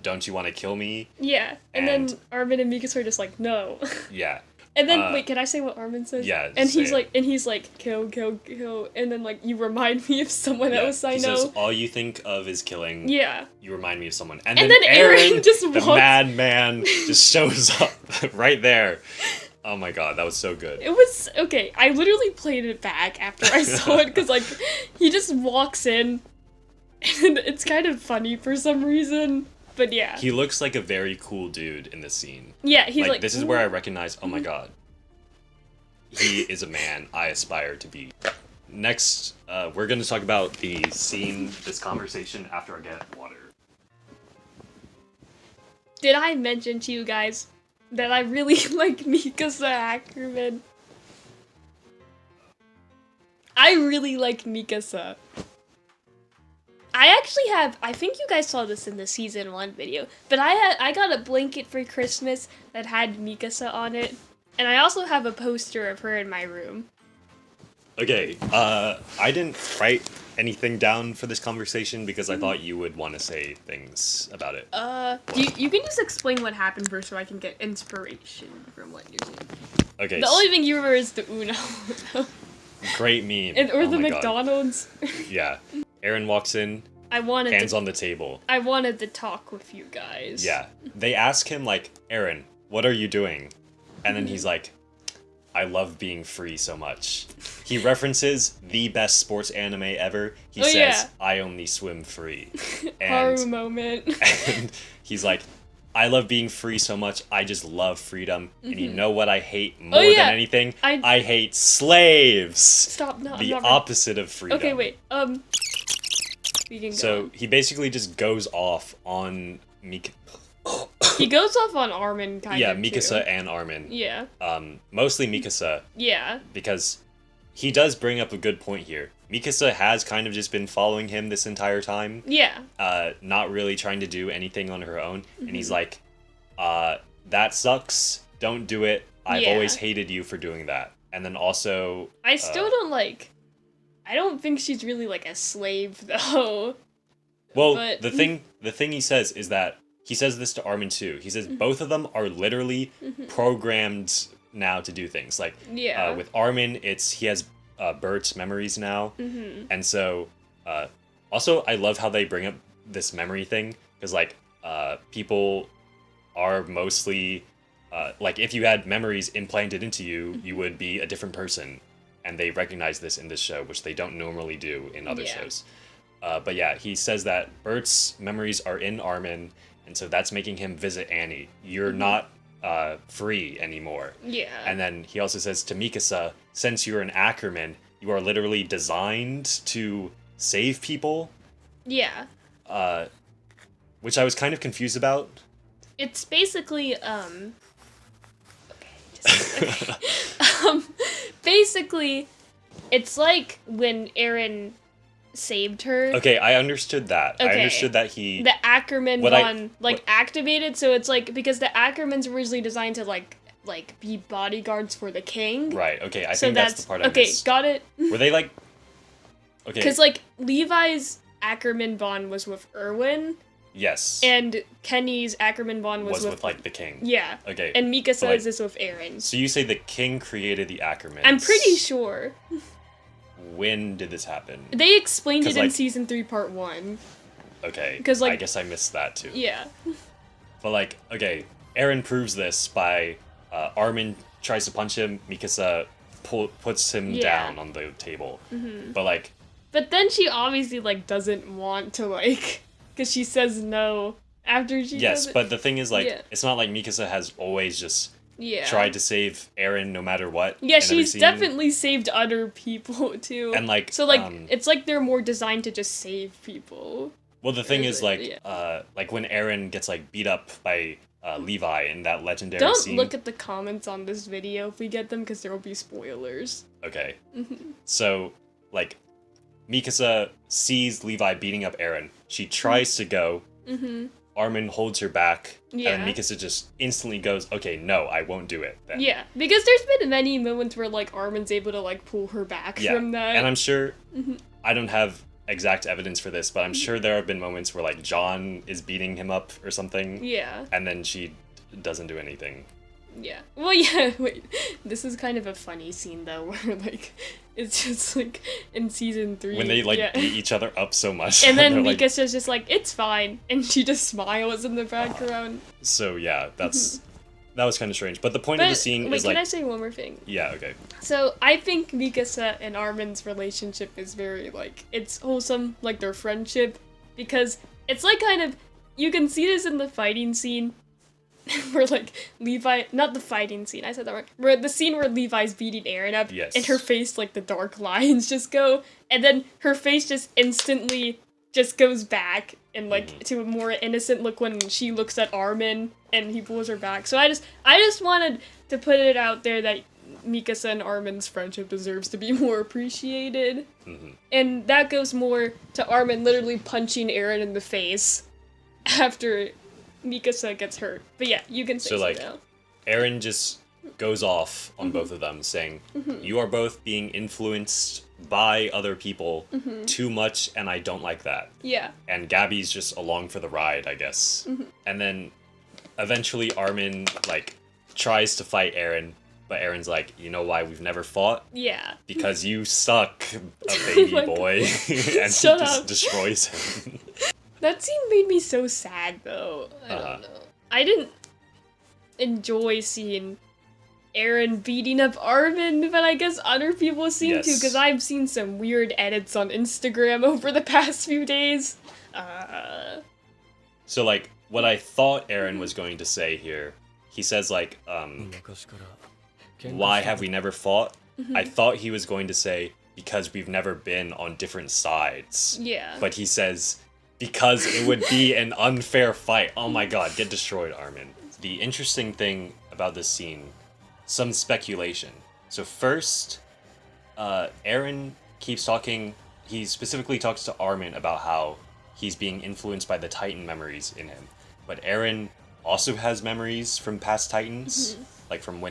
don't you want to kill me? Yeah, and then Armin and Mikasa are just like, no. Yeah. And then, wait, can I say what Armin says? Yeah, and he's like, kill, kill, kill, and then, like, you remind me of someone else I know. He says, all you think of is killing. Yeah. You remind me of someone. And then then Eren just the madman, just shows up right there. Oh my god, that was so good. It was, okay, I literally played it back after I saw it, because, like, he just walks in, and it's kind of funny for some reason. But yeah. He looks like a very cool dude in this scene. Yeah, he's like, this is where I recognize, oh my god. He is a man I aspire to be. Next, we're going to talk about the scene, this conversation after I get water. Did I mention to you guys that I really like Mikasa Ackerman? I really like Mikasa. I actually have, I think you guys saw this in the season 1 video, but I got a blanket for Christmas that had Mikasa on it, and I also have a poster of her in my room. Okay, I didn't write anything down for this conversation because I thought you would want to say things about it. You can just explain what happened first so I can get inspiration from what you're saying. Okay. The only thing you remember is the Uno. Great meme. Or oh the my McDonald's. God. Yeah. Eren walks in, hands on the table. I wanted to talk with you guys. Yeah. They ask him, like, Eren, what are you doing? And then he's like, I love being free so much. He references the best sports anime ever. He says, I only swim free. Haru moment. And he's like, I love being free so much. I just love freedom. And you know what I hate more than anything? I hate slaves. Stop, no, the opposite of freedom. Okay, wait. We can go on. He basically just goes off on Mikasa. He goes off on Armin, kind of. Yeah, Mikasa too. and Armin. Yeah. Mostly Mikasa. Yeah. Because he does bring up a good point here. Mikasa has kind of just been following him this entire time. Yeah. Not really trying to do anything on her own. And he's like, that sucks. Don't do it. I've always hated you for doing that. And then also... I still don't like... I don't think she's really like a slave, though. Well, but... the thing he says is that... He says this to Armin, too. He says both of them are literally programmed now to do things. Like, with Armin, he has Bert's memories now. And so... also, I love how they bring up this memory thing. Because, like, people are mostly... like, if you had memories implanted into you, you would be a different person. And they recognize this in this show, which they don't normally do in other shows. But yeah, he says that Bert's memories are in Armin, and so that's making him visit Annie. You're not free anymore. Yeah. And then he also says to Mikasa, since you're an Ackerman, you are literally designed to save people. Yeah. Which I was kind of confused about. It's basically, basically, it's like when Eren saved her. Okay, I understood that. Okay. I understood that he... The Ackerman one, activated, so it's like, because the Ackermans were originally designed to, like be bodyguards for the king. Right, okay, I think that's the part I missed. Okay, got it. Were they, like... Okay. Because, like, Levi's Ackerman bond was with Erwin. Yes. And Kenny's Ackerman bond was with like, the king. Yeah. Okay. And Mikasa's like, is with Eren. So you say the king created the Ackermans. I'm pretty sure. When did this happen? They explained it in Season 3, Part 1. Okay. Because, like... I guess I missed that, too. Yeah. But, like, okay, Eren proves this by... Armin tries to punch him, Mikasa puts him down on the table. But, like... But then she obviously, like, doesn't want to, like... Because she says no after she does it. But the thing is, like, it's not like Mikasa has always just tried to save Eren no matter what. Yeah, she's definitely saved other people, too. And, like... So, like, it's like they're more designed to just save people. Well, the thing is, like when Eren gets, like, beat up by Levi in that legendary scene... Don't look at the comments on this video if we get them, because there will be spoilers. Okay. So, like... Mikasa sees Levi beating up Eren. She tries to go. Armin holds her back. Yeah. And then Mikasa just instantly goes, okay, no, I won't do it then. Yeah, because there's been many moments where, like, Armin's able to, like, pull her back from that. And I'm sure, I don't have exact evidence for this, but I'm sure there have been moments where, like, John is beating him up or something. Yeah. And then she doesn't do anything. Yeah. Well, yeah, wait. This is kind of a funny scene, though, where, like, it's just, like, in Season 3. When they, like, beat each other up so much. And then Mikasa's just like, it's fine. And she just smiles in the background. So, yeah, that was kind of strange. But the point of the scene is, like... Can I say one more thing? Yeah, okay. So, I think Mikasa and Armin's relationship is very, like, it's wholesome, like, their friendship. Because it's, like, kind of... You can see this in the fighting scene. Where, like, Levi... Not the fighting scene, I said that wrong. Where the scene where Levi's beating Eren up. Yes. And her face, like, the dark lines just go. And then her face just instantly just goes back. And, like, to a more innocent look when she looks at Armin. And he pulls her back. So I just wanted to put it out there that Mikasa and Armin's friendship deserves to be more appreciated. And that goes more to Armin literally punching Eren in the face after... Mikasa gets hurt. But yeah, you can say so like, now. Eren just goes off on both of them, saying, you are both being influenced by other people too much, and I don't like that. Yeah. And Gabby's just along for the ride, I guess. And then, eventually Armin, like, tries to fight Eren, but Eren's like, you know why we've never fought? Yeah. Because you suck, a baby boy. And he just destroys him. That scene made me so sad, though. I don't know. I didn't enjoy seeing Eren beating up Armin, but I guess other people seem to, because I've seen some weird edits on Instagram over the past few days. So, like, what I thought Eren was going to say here, he says, like, why have we never fought? I thought he was going to say, because we've never been on different sides. Yeah. But he says... Because it would be an unfair fight. Oh my god, get destroyed, Armin. The interesting thing about this scene, some speculation. So first, Aaron keeps talking. He specifically talks to Armin about how he's being influenced by the Titan memories in him. But Aaron also has memories from past Titans, like from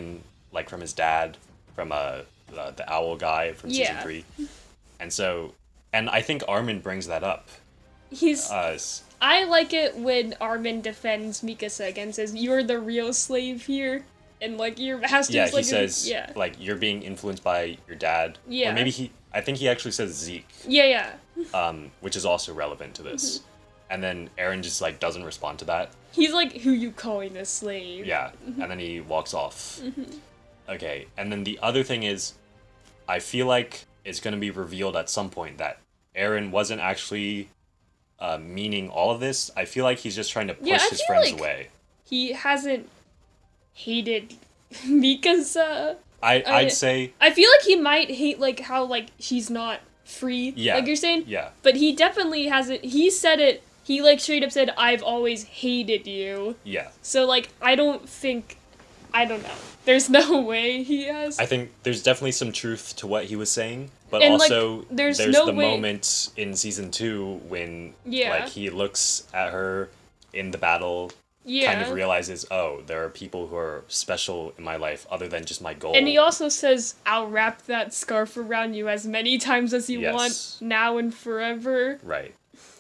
his dad, from the owl guy from season 3. And I think Armin brings that up. I like it when Armin defends Mikasa against says, "You're the real slave here." And, like, your master's, yeah, like... he says, like, you're being influenced by your dad. Yeah. Or maybe I think he actually says Zeke. Yeah. Which is also relevant to this. And then Aaron just, like, doesn't respond to that. He's like, who you calling a slave? Yeah, and then he walks off. Okay, and then the other thing is, I feel like it's going to be revealed at some point that Aaron wasn't actually meaning all of this. I feel like he's just trying to push his friends away. He hasn't hated Mikasa. I'd say... I feel like he might hate, like, how, like, she's not free, like you're saying. Yeah. But he definitely hasn't... He said it... He, like, straight up said, "I've always hated you." Yeah. So, like, I don't know. There's no way he has. I think there's definitely some truth to what he was saying, but And, also like, there's the way... moment in season 2 when like he looks at her in the battle, kind of realizes, oh, there are people who are special in my life other than just my goal. And he also says, "I'll wrap that scarf around you as many times as you want, now and forever." Right.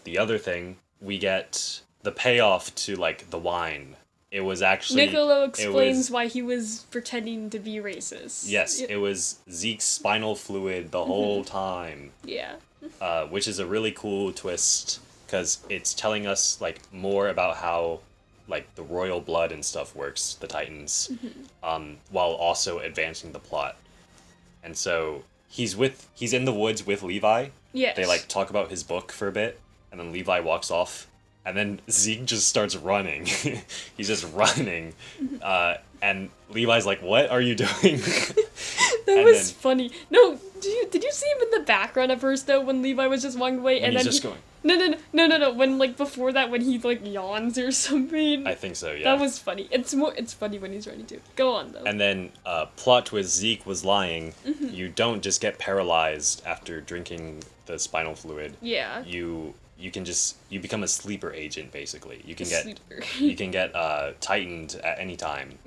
The other thing, we get the payoff to, like, the wine. It was actually... Niccolo explains why he was pretending to be racist. Yes, it was Zeke's spinal fluid the whole time. Yeah. Which is a really cool twist, because it's telling us, like, more about how, like, the royal blood and stuff works, the Titans, while also advancing the plot. And so, he's in the woods with Levi. Yes. They, like, talk about his book for a bit, and then Levi walks off. And then Zeke just starts running. He's just running. And Levi's like, "What are you doing?" That was funny. No, did you see him in the background at first, though, when Levi was just walking away? And and he's then just going... No. When, like, before that, when he, like, yawns or something. I think so, yeah. That was funny. It's funny when he's running, too. Go on, though. And then, plot twist, Zeke was lying. You don't just get paralyzed after drinking the spinal fluid. Yeah. You become a sleeper agent, basically. You can get tightened at any time.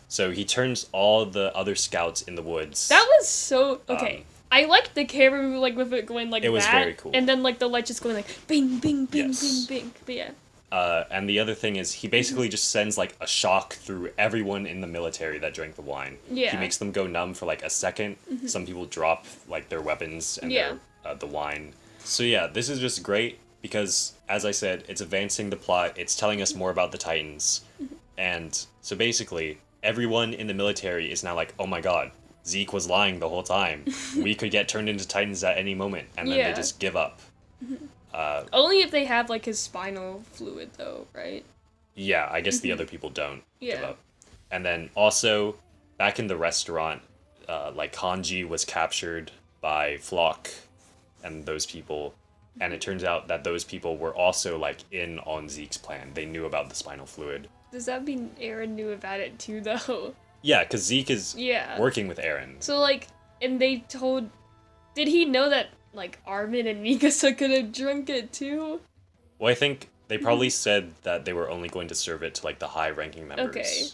So he turns all the other scouts in the woods. That was so okay. I liked the camera move, like, with it going like that. It was very cool. And then, like, the light just going like bing, bing, bing, bing, bing. But yeah. And the other thing is he basically just sends, like, a shock through everyone in the military that drank the wine. Yeah. He makes them go numb for, like, a second. Some people drop, like, their weapons and the wine. So yeah, this is just great because, as I said, it's advancing the plot, it's telling us more about the Titans, and so basically, everyone in the military is now like, oh my god, Zeke was lying the whole time. We could get turned into Titans at any moment, and then they just give up. Only if they have, like, his spinal fluid, though, right? Yeah, I guess the other people don't give up. And then also, back in the restaurant, like, Hanji was captured by Flock and those people, and it turns out that those people were also, like, in on Zeke's plan. They knew about the spinal fluid. Does that mean Aaron knew about it too, though? Yeah, because Zeke is working with Aaron. So, like, and they told... Did he know that, like, Armin and Mikasa could have drunk it too? Well, I think they probably said that they were only going to serve it to, like, the high-ranking members. Okay.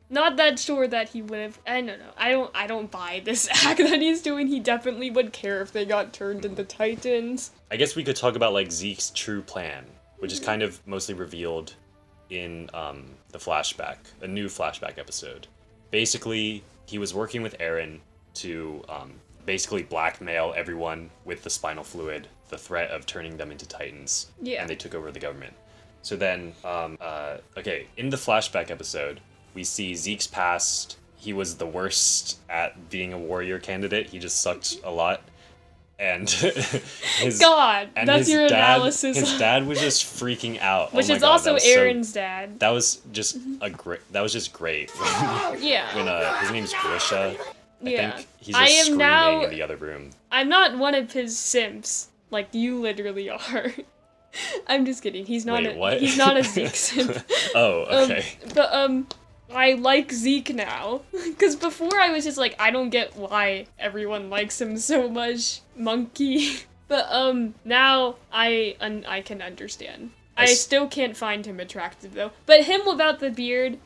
Not that sure that he would have. I don't know. I don't buy this act that he's doing. He definitely would care if they got turned into Titans. I guess we could talk about, like, Zeke's true plan, which is kind of mostly revealed in the flashback, a new flashback episode. Basically, he was working with Aaron to basically blackmail everyone with the spinal fluid, the threat of turning them into Titans. Yeah. And they took over the government. So then, in the flashback episode, we see Zeke's past. He was the worst at being a warrior candidate. He just sucked a lot. And his analysis. His dad was just freaking out. Which is also Aaron's dad. That was just great. Yeah. When his name's Grisha. I think he's I just am screaming now, in the other room. I'm not one of his simps, like you literally are. I'm just kidding. He's not Wait, what? He's not a Zeke simp. Oh, okay. I like Zeke now. Because before I was just like, I don't get why everyone likes him so much, monkey. But now I can understand. I still can't find him attractive though. But him without the beard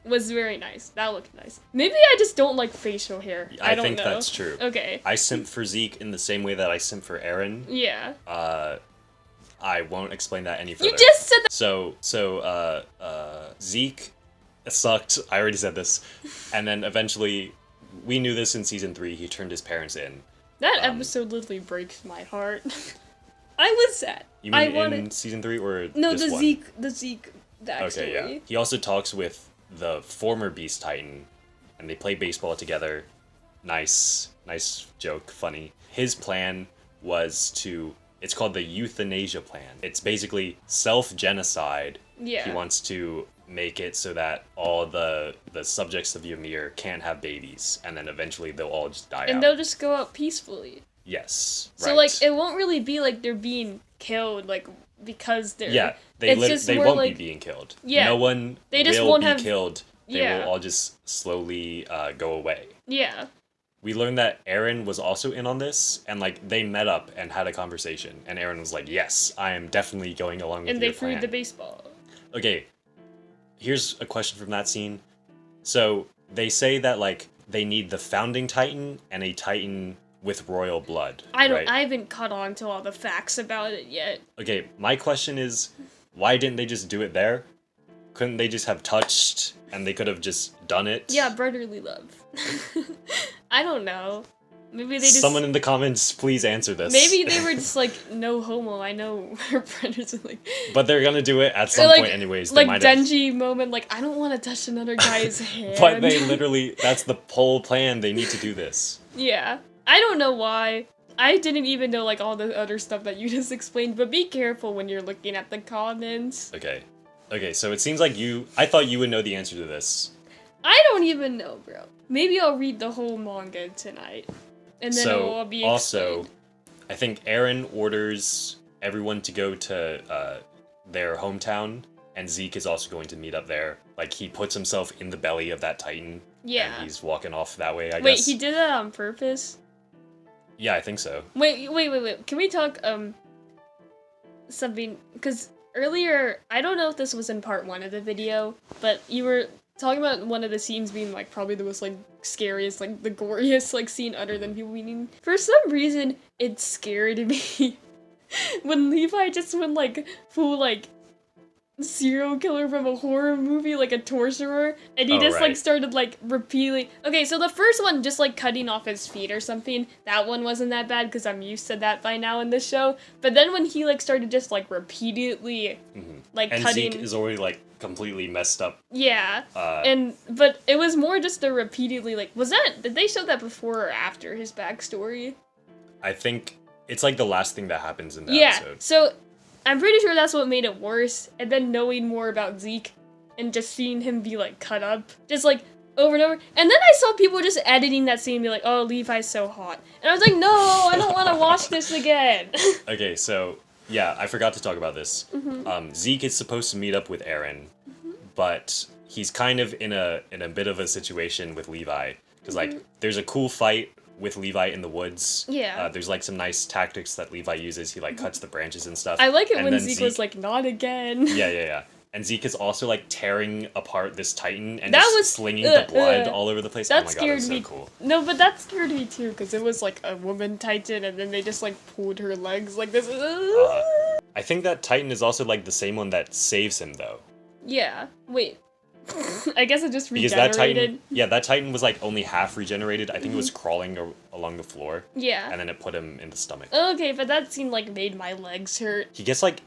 was very nice. That looked nice. Maybe I just don't like facial hair. I don't think know. that's true. Okay. I simp for Zeke in the same way that I simp for Eren. Yeah. I won't explain that any further. You just said that. So, Zeke sucked. I already said this. And then eventually, we knew this in season 3, he turned his parents in. That episode literally breaks my heart. I was sad. You mean in season 3 or No, this the one? Zeke, the backstory. Okay, yeah. He also talks with the former Beast Titan, and they play baseball together. Nice joke, funny. His plan was it's called the euthanasia plan. It's basically self-genocide. Yeah. He wants to make it so that all the subjects of Ymir can't have babies, and then eventually they'll all just die out. And they'll just go out peacefully. Yes, So, right. like, it won't really be like they're being killed, like, because they're... Yeah, they more won't like, be being killed. Yeah. No one They just will won't be have... killed. They Yeah. will all just slowly go away. Yeah. We learned that Eren was also in on this, and like they met up and had a conversation, and Eren was like, "Yes, I am definitely going along with And your they plan." freed the baseball. Okay, here's a question from that scene. So they say that like they need the founding Titan and a Titan with royal blood. I right? haven't caught on to all the facts about it yet. Okay, my question is, why didn't they just do it there? Couldn't they just have touched and they could have just done it? Yeah, brotherly love. I don't know. Maybe they just... Someone in the comments, please answer this. Maybe they were just like, no homo, I know her brothers are like... But they're gonna do it at some like, point anyways. They Like might have... Denji moment, like, I don't want to touch another guy's hand. But they literally, that's the whole plan, they need to do this. Yeah. I don't know why. I didn't even know like all the other stuff that you just explained, but be careful when you're looking at the comments. Okay, so it seems like I thought you would know the answer to this. I don't even know, bro. Maybe I'll read the whole manga tonight. And then it'll all be explained. Also, I think Eren orders everyone to go to their hometown, and Zeke is also going to meet up there. Like, he puts himself in the belly of that Titan. Yeah. And he's walking off that way, I guess. Wait, he did that on purpose? Yeah, I think so. Wait. Can we talk, something, because earlier, I don't know if this was in part 1 of the video, but you were talking about one of the scenes being, like, probably the most, like, scariest, like, the goriest, like, scene other than people meaning. For some reason, it scared me when Levi just went, like, full, like, serial killer from a horror movie, like a torturer, and he just like started like repeating. Okay, so the first one, just like cutting off his feet or something, that one wasn't that bad because I'm used to that by now in this show. But then when he like started just like repeatedly like and cutting, Zeke is already like completely messed up. yeah, but it was more just the repeatedly like, did they show that before or after his backstory? I think it's like the last thing that happens in the Yeah, episode. so I'm pretty sure that's what made it worse, and then knowing more about Zeke and just seeing him be like cut up, just like over and over. And then I saw people just editing that scene and be like, oh, Levi's so hot. And I was like, no, I don't want to watch this again. Okay, so yeah, I forgot to talk about this. Zeke is supposed to meet up with Eren, but he's kind of in a bit of a situation with Levi because like there's a cool fight with Levi in the woods. Yeah. There's like some nice tactics that Levi uses. He like cuts the branches and stuff. I like it And when then Zeke was like, not again. Yeah. And Zeke is also like tearing apart this Titan and That just was- slinging the blood all over the place. That oh my god, scared that's so me. cool. No, but that scared me too, because it was like a woman Titan, and then they just like pulled her legs like this. I think that Titan is also like the same one that saves him though. Yeah. Wait. I guess it just Because regenerated. that Titan was like only half regenerated. I think it was crawling along the floor. Yeah. And then it put him in the stomach. Okay, but that scene like made my legs hurt. He gets like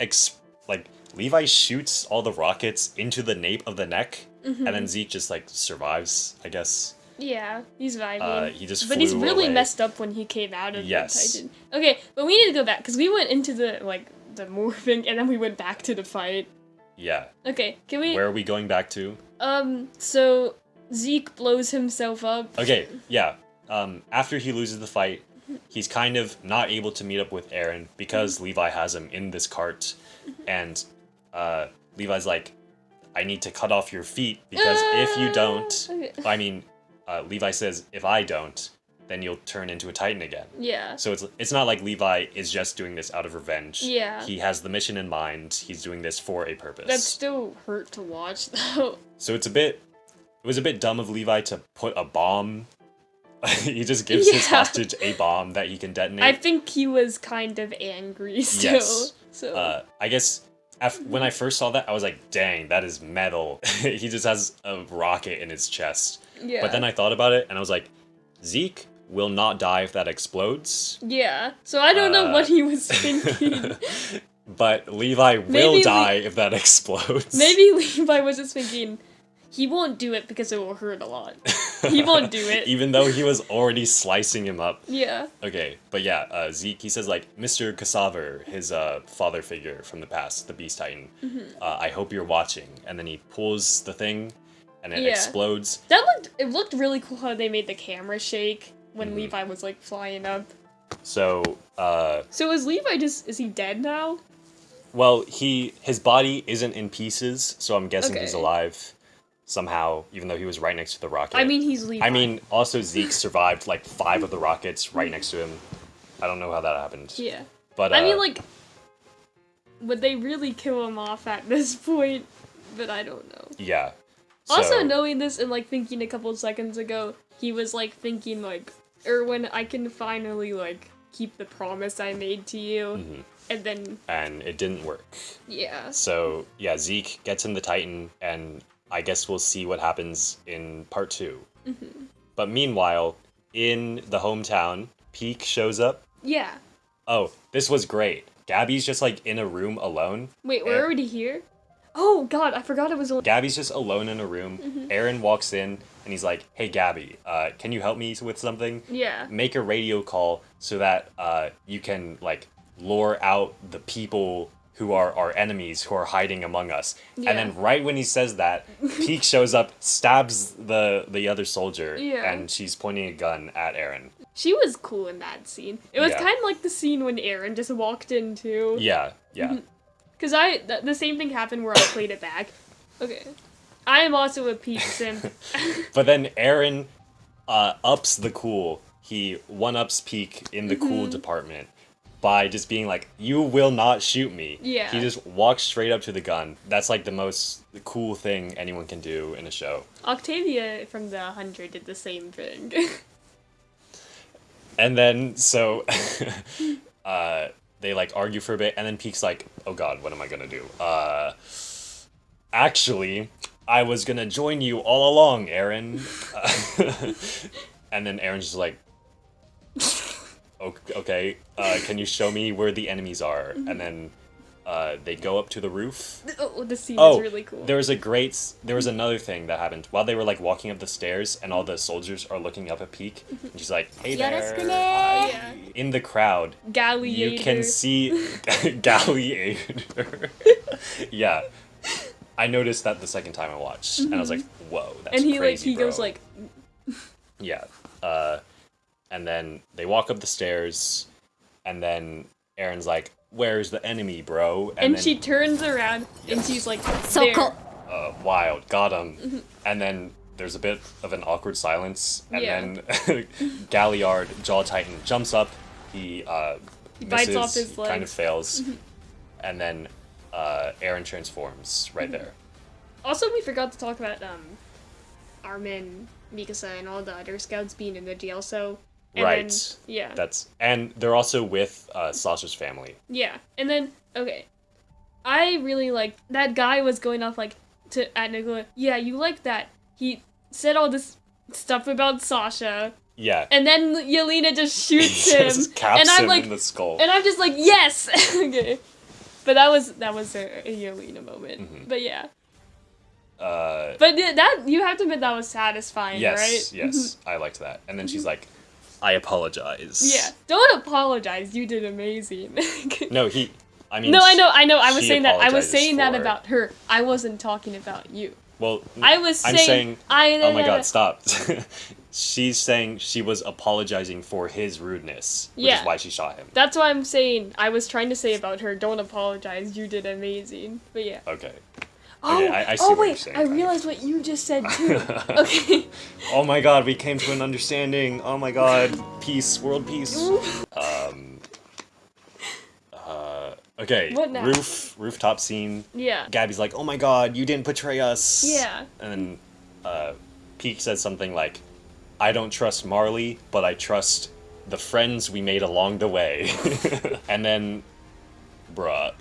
Levi shoots all the rockets into the nape of the neck, and then Zeke just like survives, I guess. Yeah, he's vibing. He just But he's flew really away. messed up when he came out of Yes. the Titan. Okay, but we need to go back because we went into the morphing and then we went back to the fight. Yeah. Okay, can we? Where are we going back to? So Zeke blows himself up. Okay, yeah. After he loses the fight, he's kind of not able to meet up with Eren because Levi has him in this cart, and Levi's like, I need to cut off your feet because if you don't, Okay. I mean, Levi says, if I don't, then you'll turn into a Titan again. Yeah. So it's not like Levi is just doing this out of revenge. Yeah. He has the mission in mind. He's doing this for a purpose. That still hurt to watch, though. So it was a bit dumb of Levi to put a bomb. He just gives his hostage a bomb that he can detonate. I think he was kind of angry still. Yes. So. I guess when I first saw that, I was like, dang, that is metal. He just has a rocket in his chest. Yeah. But then I thought about it, and I was like, Zeke will not die if that explodes. Yeah. So I don't know what he was thinking. But Levi will die if that explodes. Maybe Levi was just thinking, he won't do it because it will hurt a lot. He won't do it. Even though he was already slicing him up. Yeah. Okay, but yeah, Zeke, he says like, Mr. Casaver, his father figure from the past, the Beast Titan, I hope you're watching. And then he pulls the thing, and it explodes. It looked really cool how they made the camera shake when Levi was like flying up. So, So is he dead now? well, his body isn't in pieces, so I'm guessing he's Okay. alive somehow, even though he was right next to the rocket. I mean, he's Levi. I mean, also Zeke survived like 5 of the rockets right next to him. I don't know how that happened. Yeah. But I mean, like, would they really kill him off at this point? But I don't know. yeah. Also, So- knowing this and like thinking a couple of seconds ago, he was like thinking like, Erwin, I can finally like keep the promise I made to you, and then and it didn't work. yeah, So yeah, Zeke gets in the Titan, and I guess we'll see what happens in part 2. But meanwhile, in the hometown, Peak shows up. yeah. Oh, this was great. Gabby's just like in a room alone. Wait, we're already here? Oh god, I forgot it was only. Gabby's just alone in a room. Aaron walks in and he's like, "Hey Gabby, can you help me with something? Yeah. Make a radio call so that you can like lure out the people who are our enemies who are hiding among us." Yeah. And then right when he says that, Peak shows up, stabs the other soldier, Yeah. and she's pointing a gun at Aaron. She was cool in that scene. It was Yeah. kind of like the scene when Aaron just walked in too. Yeah, yeah. Cause the same thing happened where I played it back. Okay. I am also a Peak simp. But then Aaron ups the cool. He one-ups Peak in the cool department by just being like, "You will not shoot me." Yeah. He just walks straight up to the gun. That's like the most cool thing anyone can do in a show. Octavia from the 100 did the same thing. And then so they like argue for a bit, and then Peak's like, "Oh god, what am I gonna do? Actually, I was gonna join you all along, Aaron." And then Aaron's just like, "Okay, can you show me where the enemies are?" And then they go up to the roof. Oh, the scene Oh, is really cool. there was another thing that happened while they were like walking up the stairs, and all the soldiers are looking up at Peak, and she's like, "Hey there." Yeah. In the crowd, Galliator. you can see Galliator. Yeah, I noticed that the second time I watched, and I was like, "Whoa, that's and he crazy, goes bro." like, Yeah, and then they walk up the stairs, and then Aaron's like, "Where's the enemy, bro?" and then, she turns around and she's like, So there. cool. wild, got him. And then there's a bit of an awkward silence, and Yeah. then Galliard, Jaw Titan, jumps up. He bites misses, off his kind of legs. fails, and then Aaron transforms right there. Also, we forgot to talk about Armin, Mikasa, and all the other scouts being in the jail. So and Right. then, yeah. And they're also with Sasha's family. Yeah, and then okay, I really like that guy was going off like at Nicola. Yeah, you like that. He said all this stuff about Sasha, Yeah. and then Yelena just He shoots him, just caps and I'm him like, in the skull. and I'm just like, yes, okay. But that was a Yelena moment. But yeah. But that you have to admit that was satisfying, Yes, right? yes, I liked that. And then she's like, "I apologize." Yeah. Don't apologize. You did amazing. No, I mean. No, I know. I was she saying that. I was apologizes saying that for- about her. I wasn't talking about you. Well, I was I'm saying. oh my god, stop. She's saying she was apologizing for his rudeness, which Yeah. is why she shot him. That's what I'm saying. I was trying to say about her. Don't apologize. You did amazing. But yeah. Okay. Okay, I see oh what you're wait, saying. I realized what you just said too. Okay. Oh my god, we came to an understanding. Oh my god, peace, world peace. Okay, What now? rooftop scene. Yeah. Gabby's like, oh my god, you didn't betray us. Yeah. And then Peak says something like, I don't trust Marley, but I trust the friends we made along the way. And then, bruh,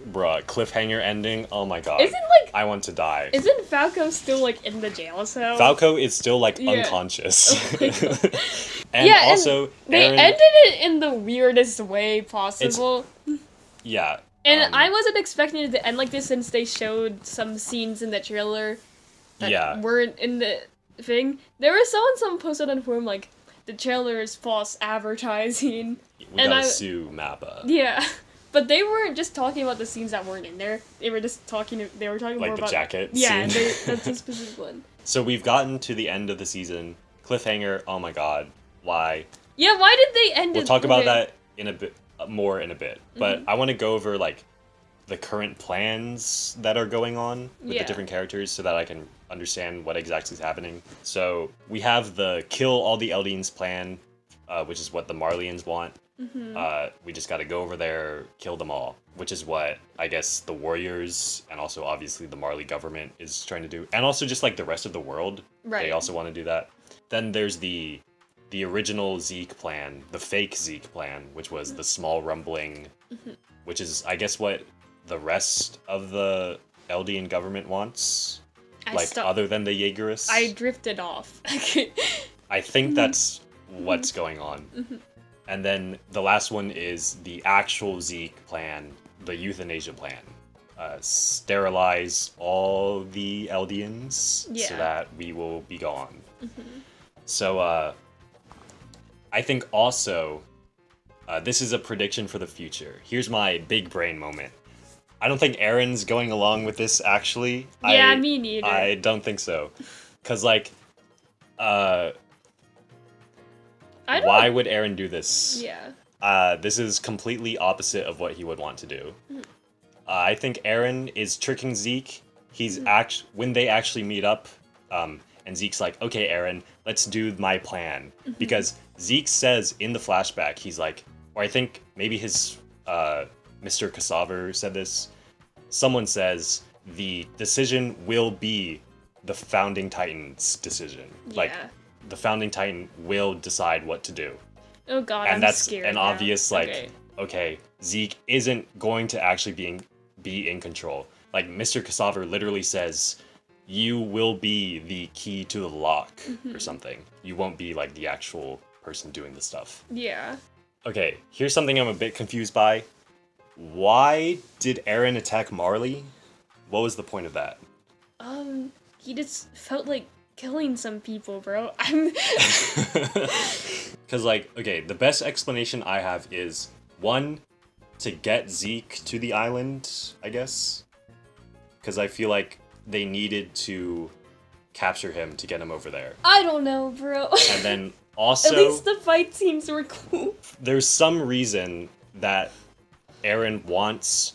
cliffhanger ending. Oh my god. I want to die. Isn't Falco still like in the jail cell? Falco is still like Yeah. unconscious. Oh my God. And yeah, also, and they Eren, ended it in the weirdest way possible. yeah. And I wasn't expecting it to end like this since they showed some scenes in the trailer that Yeah. weren't in the thing. There was someone posted on forum like the trailer is false advertising. We and gotta sue Mappa. Yeah. But they weren't just talking about the scenes that weren't in there. They were just talking. They were talking Like more the about jacket Yeah, scene. that's a specific one. So we've gotten to the end of the season. Cliffhanger. Oh my god. Why? Yeah, why did they end it? We'll talk about okay. that in a bit more in a bit. But I want to go over like the current plans that are going on with Yeah. the different characters so that I can understand what exactly is happening. So we have the kill all the Eldians plan, which is what the Marleyans want. We just got to go over there, kill them all, which is what I guess the Warriors and also obviously the Marley government is trying to do, and also just like the rest of the world. Right. They also want to do that. Then there's the original Zeke plan, the fake Zeke plan, which was the small rumbling, which is I guess what the rest of the Eldian government wants, other than the Jaegerists. I drifted off. I think that's what's going on. And then the last one is the actual Zeke plan, the euthanasia plan. Sterilize all the Eldians so Yeah. that we will be gone. So I think also this is a prediction for the future. Here's my big brain moment. I don't think Eren's going along with this actually. Yeah, me neither. I don't think so. Cause like I don't. why would Eren do this? Yeah. This is completely opposite of what he would want to do. I think Eren is tricking Zeke. He's when they actually meet up, and Zeke's like, "Okay, Eren, let's do my plan." Because Zeke says in the flashback, he's like, or I think maybe his Mr. Casaver said this. Someone says the decision will be the founding Titan's decision. Like Yeah. the founding Titan will decide what to do. Oh god, And I'm that's scared an now. obvious like Okay. okay, Zeke isn't going to actually be in control. Like Mr. Casaver literally says, you will be the key to the lock or something. You won't be like the actual person doing the stuff. Yeah. Okay, here's something I'm a bit confused by. Why did Eren attack Marley? What was the point of that? He just felt like killing some people, bro. I'm Because, like, okay, the best explanation I have is, one, to get Zeke to the island, I guess. Because I feel like they needed to capture him to get him over there. I don't know, bro. And then also, At least the fight scenes were cool. there's some reason that Eren wants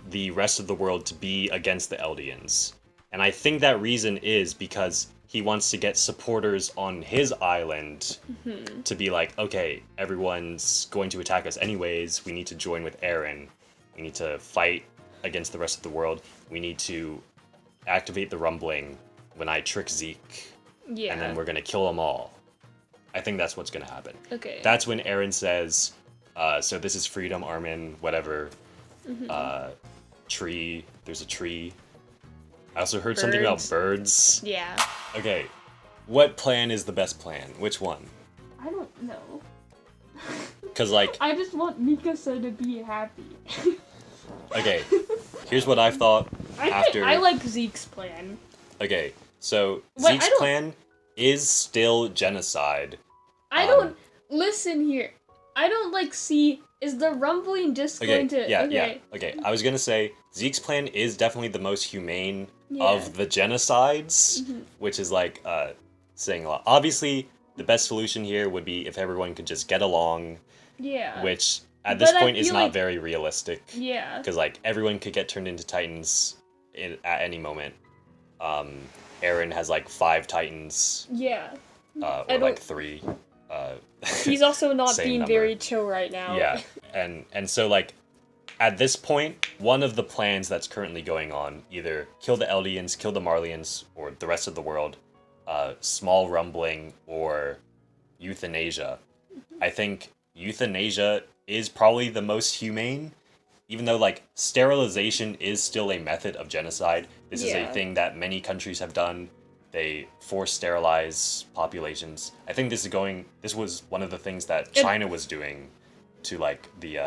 the rest of the world to be against the Eldians. And I think that reason is because he wants to get supporters on his island to be like, okay, everyone's going to attack us anyways. We need to join with Eren. We need to fight against the rest of the world. We need to activate the rumbling when I trick Zeke. Yeah. And then we're going to kill them all. I think that's what's going to happen. Okay. That's when Eren says, so this is freedom, Armin, whatever. Tree. There's a tree. I also heard something about birds. Yeah. Okay, what plan is the best plan? Which one? I don't know. Because, like, I just want Mikasa to be happy. okay, here's what I've thought after... I like Zeke's plan. Okay, so Wait, Zeke's plan is still genocide. I don't... Listen here. I don't, like, see... Is the rumbling just Okay, going to... yeah. Okay, I was gonna say, Zeke's plan is definitely the most humane of the genocides, which is, like, saying a lot. Obviously, the best solution here would be if everyone could just get along, Yeah. which at this But I point is feel not like- very realistic. Yeah. Because, like, everyone could get turned into Titans at any moment. Eren has like 5 Titans, Yeah. or don't- like 3. He's also not Same being number. very chill right now. Yeah, and so like at this point, one of the plans that's currently going on, either kill the Eldians, kill the Marlians, or the rest of the world, small rumbling, or euthanasia. I think euthanasia is probably the most humane, even though like sterilization is still a method of genocide. This is a Yeah. thing that many countries have done. They force sterilize populations. I think this was one of the things that China was doing to like the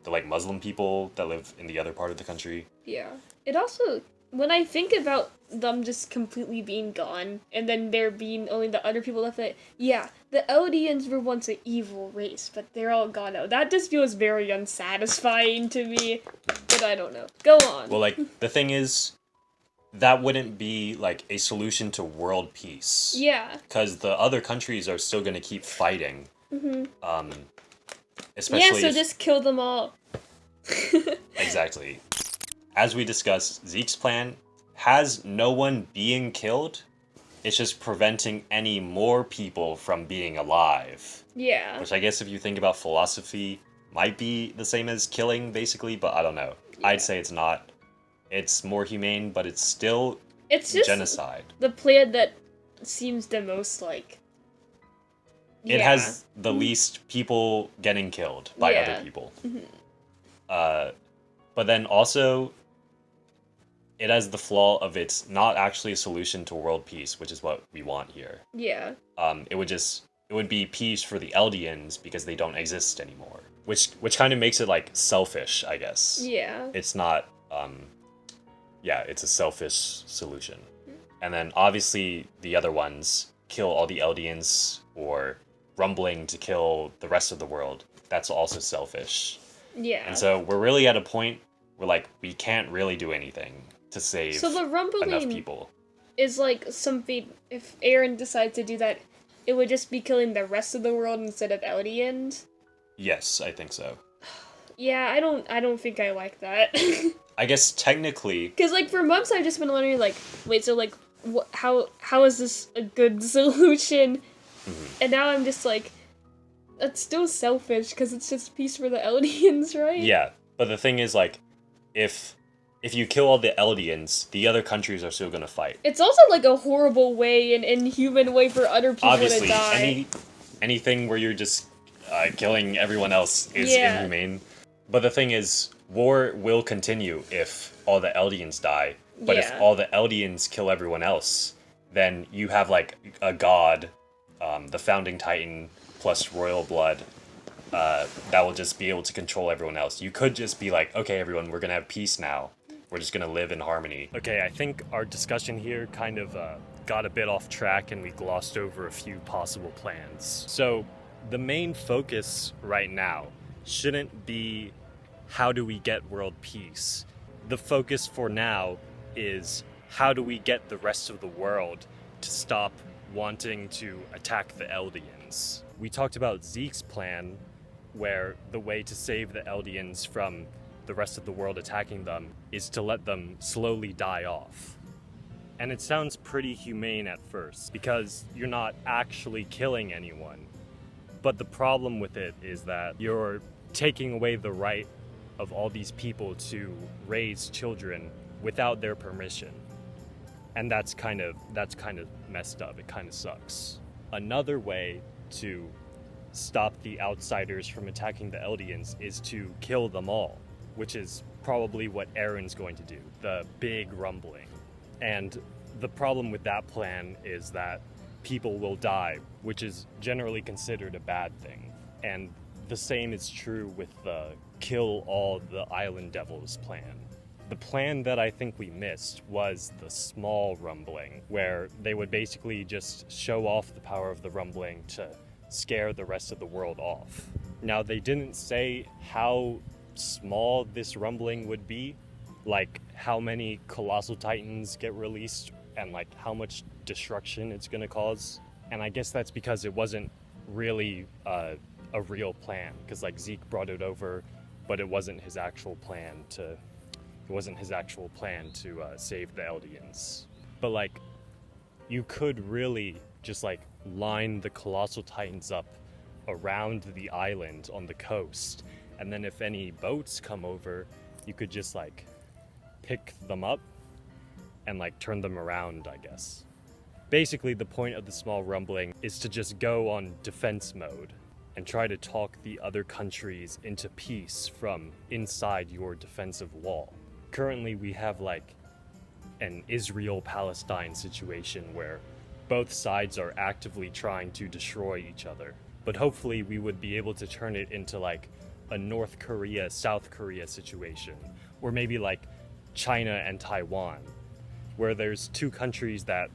like Muslim people that live in the other part of the country. Yeah. It also, when I think about them just completely being gone, and then there being only the other people left, yeah, the Eldians were once an evil race, but they're all gone now. That just feels very unsatisfying to me, but I don't know. Go on. Well, like the thing is, that wouldn't be like a solution to world peace. Yeah. Because the other countries are still gonna keep fighting. Yeah, Especially so if- just kill them all. Exactly. As we discussed, Zeke's plan has no one being killed. It's just preventing any more people from being alive. Yeah. Which I guess if you think about philosophy, might be the same as killing, basically, but I don't know. I'd say it's not. It's more humane, but it's still It's just genocide. the plan that seems the most like. It has the least people getting killed by Yeah. other people. But then also, it has the flaw of it's not actually a solution to world peace, which is what we want here. Yeah. It would be peace for the Eldians because they don't exist anymore, which kind of makes it like selfish, I guess. Yeah. It's not. It's a selfish solution. And then obviously the other ones kill all the Eldians or rumbling to kill the rest of the world. That's also selfish. Yeah. And so we're really at a point where like we can't really do anything to save So the enough rumbling people. is like something. If Eren decides to do that, it would just be killing the rest of the world instead of Eldians. Yes, I think so. Yeah, I don't think I like that. I guess technically, Because like for months I've just been wondering like, wait, so like, how is this a good solution? And now I'm just like, that's still selfish because it's just peace for the Eldians, right? yeah. But the thing is like, if you kill all the Eldians, the other countries are still gonna fight. It's also like a horrible way, an inhuman way for other people Obviously, to die. anything where you're just killing everyone else is Yeah. inhumane. But the thing is, war will continue if all the Eldians die. But if Yeah. all the Eldians kill everyone else, then you have like a god, the founding titan plus royal blood, that will just be able to control everyone else. You could just be like, okay, everyone, we're gonna have peace now. We're just gonna live in harmony. Okay, I think our discussion here kind of got a bit off track and we glossed over a few possible plans. So, the main focus right now shouldn't be how do we get world peace. The focus for now is how do we get the rest of the world to stop wanting to attack the Eldians. We talked about Zeke's plan, where the way to save the Eldians from the rest of the world attacking them is to let them slowly die off. And it sounds pretty humane at first, because you're not actually killing anyone. But the problem with it is that you're taking away the right of all these people to raise children without their permission. And that's kind of messed up. It kind of sucks. Another way to stop the outsiders from attacking the Eldians is to kill them all, which is probably what Eren's going to do, the big rumbling. And the problem with that plan is that people will die, which is generally considered a bad thing. And the same is true with the kill all the island devils plan. The plan that I think we missed was the small rumbling, where they would basically just show off the power of the rumbling to scare the rest of the world off. Now, they didn't say how small this rumbling would be, like how many colossal titans get released and like how much destruction it's gonna cause. And I guess that's because it wasn't really a real plan, because like Zeke brought it over, but it wasn't his actual plan to save the Eldians. But like, you could really just like line the colossal titans up around the island on the coast, and then if any boats come over, you could just like pick them up and like turn them around, I guess. Basically, the point of the small rumbling is to just go on defense mode and try to talk the other countries into peace from inside your defensive wall. Currently, we have like an Israel-Palestine situation where both sides are actively trying to destroy each other. But hopefully we would be able to turn it into like a North Korea, South Korea situation, or maybe like China and Taiwan, where there's two countries that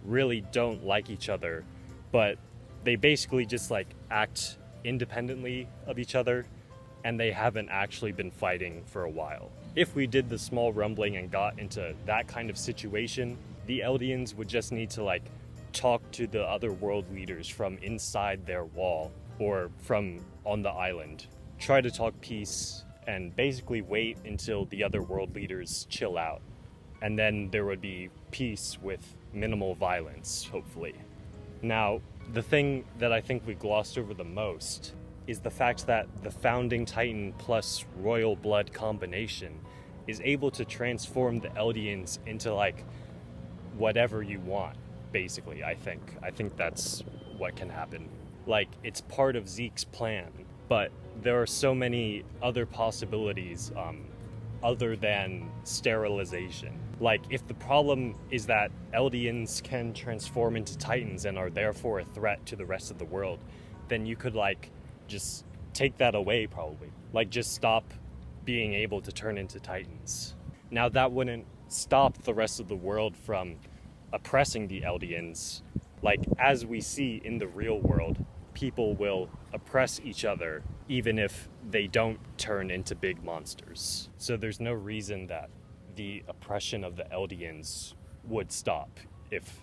really don't like each other, but they basically just like act independently of each other, and they haven't actually been fighting for a while. If we did the small rumbling and got into that kind of situation, the Eldians would just need to like talk to the other world leaders from inside their wall or from on the island. Try to talk peace and basically wait until the other world leaders chill out. And then there would be peace with minimal violence, hopefully. Now, the thing that I think we glossed over the most is the fact that the Founding Titan plus Royal Blood combination is able to transform the Eldians into like whatever you want, basically, I think. I think that's what can happen. Like, it's part of Zeke's plan, but there are so many other possibilities other than sterilization. Like, if the problem is that Eldians can transform into Titans and are therefore a threat to the rest of the world, then you could, like, just take that away, probably. Like, just stop being able to turn into Titans. Now, that wouldn't stop the rest of the world from oppressing the Eldians. Like, as we see in the real world, people will oppress each other even if they don't turn into big monsters. So there's no reason that the oppression of the Eldians would stop if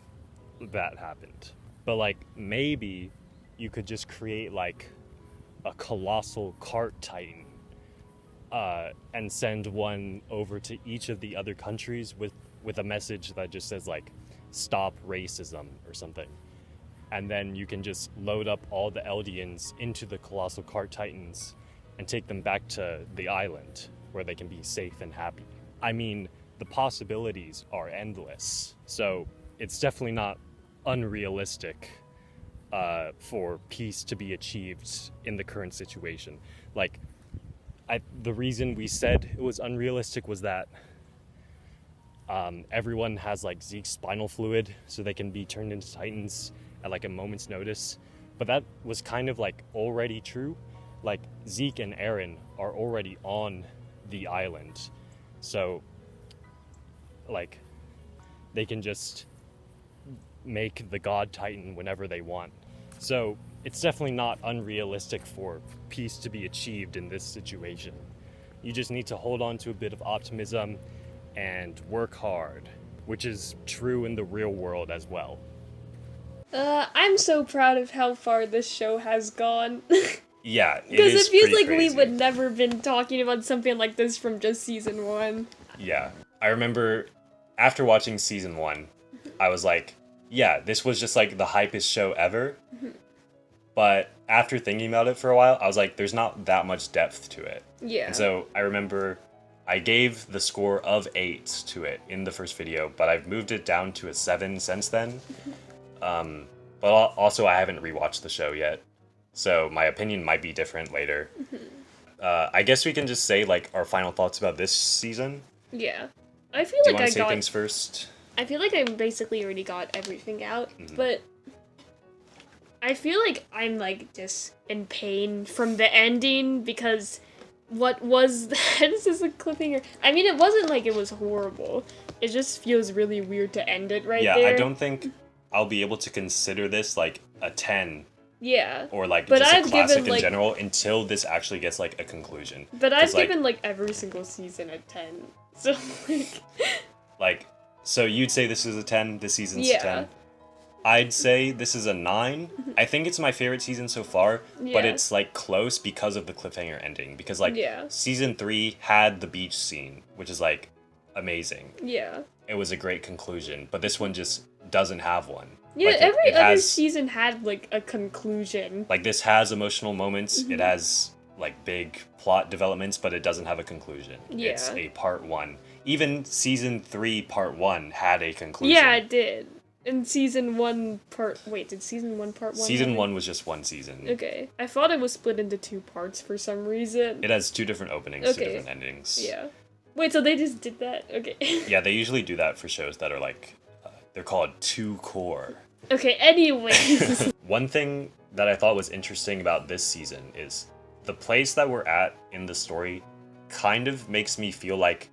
that happened. But like, maybe you could just create like a colossal cart titan and send one over to each of the other countries with a message that just says like, stop racism or something. And then you can just load up all the Eldians into the colossal cart titans and take them back to the island where they can be safe and happy. I mean, the possibilities are endless, so it's definitely not unrealistic for peace to be achieved in the current situation. Like, the reason we said it was unrealistic was that everyone has like Zeke's spinal fluid, so they can be turned into Titans at like a moment's notice. But that was kind of like already true. Like, Zeke and Eren are already on the island, so like they can just make the God Titan whenever they want. So it's definitely not unrealistic for peace to be achieved in this situation. You just need to hold on to a bit of optimism and work hard, which is true in the real world as well. I'm so proud of how far this show has gone. Yeah, because it feels like crazy. we would never been talking about something like this from just season 1. Yeah, I remember after watching season 1, I was like, yeah, this was just like the hypest show ever. But after thinking about it for a while, I was like, there's not that much depth to it. Yeah. And so I remember I gave the score of 8 to it in the first video, but I've moved it down to a 7 since then. But also I haven't rewatched the show yet, so my opinion might be different later. I guess we can just say like our final thoughts about this season. Yeah. I feel Do you like want to say things first? I feel like I basically already got everything out, but I feel like I'm like just in pain from the ending because what was this is a cliffhanger. I mean, it wasn't like it was horrible. It just feels really weird to end it right there. Yeah, I don't think I'll be able to consider this like a 10. Yeah. Or like but just I've a classic given, in like, general until this actually gets like a conclusion. But I've 'Cause, like, given like every single season a 10. So like, so you'd say this is a 10, this season's Yeah. 10. I'd say this is a 9. I think it's my favorite season so far, but Yeah. it's like close because of the cliffhanger ending. Because like Yeah. season 3 had the beach scene, which is like amazing. Yeah. it was a great conclusion, but this one just doesn't have one. Yeah, Like, every it other has, season had like a conclusion. like this has emotional moments. It has like big plot developments, but it doesn't have a conclusion. Yeah. It's a part 1. Even season 3 part 1 had a conclusion. Yeah, it did. In season 1 part... Wait, did season 1 part 1? Season 1 was just one season. Okay. I thought it was split into 2 parts for some reason. It has 2 different openings, 2 different endings. Yeah. Wait, so they just did that? Okay. Yeah, they usually do that for shows that are like, they're called 2 core. Okay, anyways. One thing that I thought was interesting about this season is the place that we're at in the story kind of makes me feel like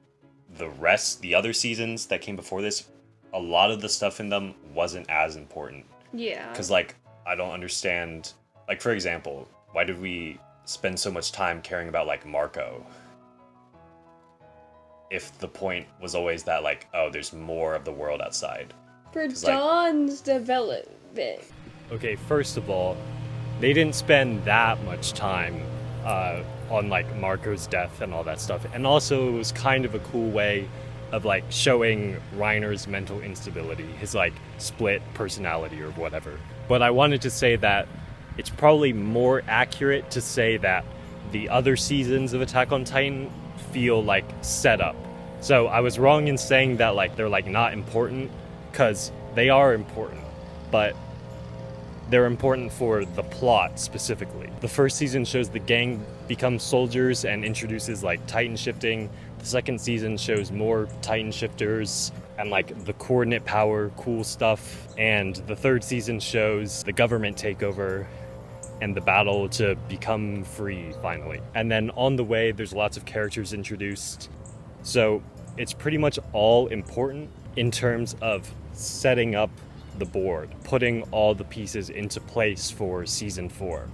the other seasons that came before this, a lot of the stuff in them wasn't as important. Yeah. Because, like, I don't understand, like, for example, why did we spend so much time caring about, like, Marco? If the point was always that, like, oh, there's more of the world outside. For 'Cause, like- Dawn's development. Okay, first of all, they didn't spend that much time on like Marco's death and all that stuff. And also it was kind of a cool way of like showing Reiner's mental instability, his like split personality or whatever. But I wanted to say that it's probably more accurate to say that the other seasons of Attack on Titan feel like set up. So I was wrong in saying that like they're like not important, because they are important, but they're important for the plot specifically. The first season shows the gang become soldiers and introduces like Titan shifting. The second season shows more Titan shifters and like the coordinate power, cool stuff. And the third season shows the government takeover and the battle to become free finally. And then on the way, there's lots of characters introduced. So it's pretty much all important in terms of setting up the board, putting all the pieces into place for season 4.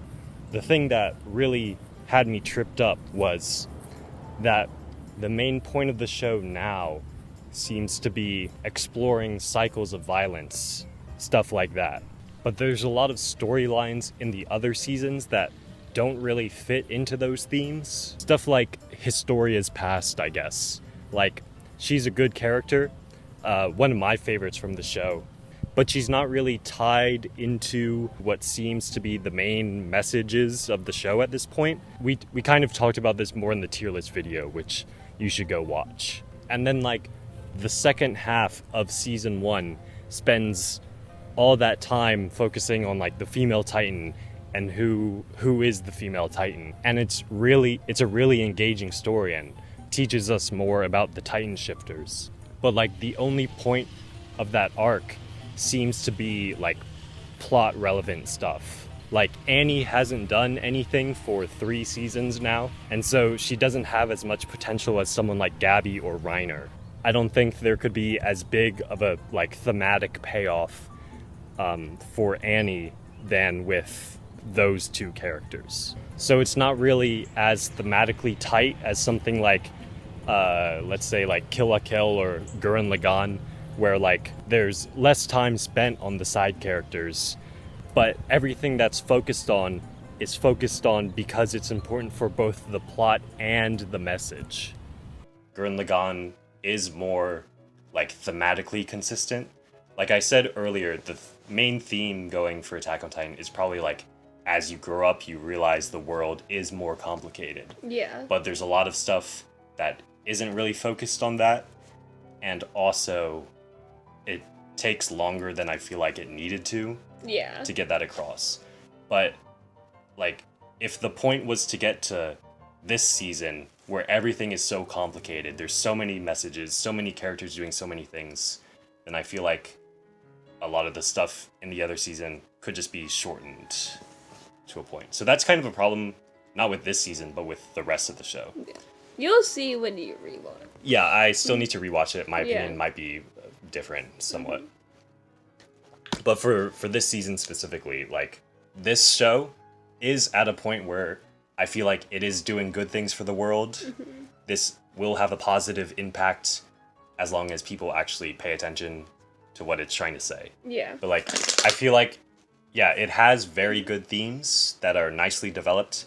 The thing that really had me tripped up was that the main point of the show now seems to be exploring cycles of violence, stuff like that. But there's a lot of storylines in the other seasons that don't really fit into those themes. Stuff like Historia's past, I guess. Like, she's a good character, one of my favorites from the show, but she's not really tied into what seems to be the main messages of the show at this point. We kind of talked about this more in the tier list video, which you should go watch. And then like the second half of season 1 spends all that time focusing on like the female Titan and who is the female Titan. And it's a really engaging story and teaches us more about the Titan shifters. But like the only point of that arc seems to be like plot relevant stuff. Like Annie hasn't done anything for 3 seasons now, and so she doesn't have as much potential as someone like Gabby or Reiner. I don't think there could be as big of a like thematic payoff for Annie than with those 2 characters. So it's not really as thematically tight as something like let's say like Kill la Kill or Gurren Lagann, where like there's less time spent on the side characters, but everything that's focused on is focused on because it's important for both the plot and the message. Gurren Lagann is more like thematically consistent. Like I said earlier, the main theme going for Attack on Titan is probably like as you grow up you realize the world is more complicated. Yeah. But there's a lot of stuff that isn't really focused on that, and also it takes longer than I feel like it needed to get that across. But like if the point was to get to this season where everything is so complicated, there's so many messages, so many characters doing so many things, then I feel like a lot of the stuff in the other season could just be shortened to a point. So that's kind of a problem, not with this season, but with the rest of the show. Yeah. You'll see when you rewatch. Yeah, I still need to rewatch it. My opinion might be different somewhat. But for this season specifically, like, this show is at a point where I feel like it is doing good things for the world. This will have a positive impact as long as people actually pay attention to what it's trying to say. Yeah. But like, I feel like, yeah, it has very good themes that are nicely developed,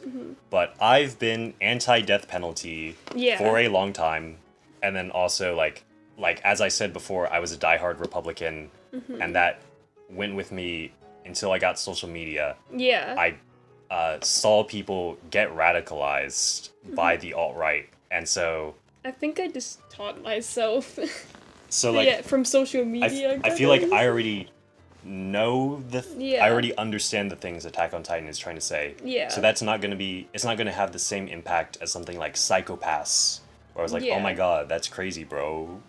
but I've been anti-death penalty for a long time, and then also like like, as I said before, I was a diehard Republican, and that went with me until I got social media. Yeah. I saw people get radicalized by the alt-right, and so... I think I just taught myself. So, like... yeah, from social media. I feel like I already know Yeah. I already understand the things Attack on Titan is trying to say. Yeah. So that's not going to be... It's not going to have the same impact as something like Psychopaths, where I was like, Yeah. oh my god, that's crazy, bro.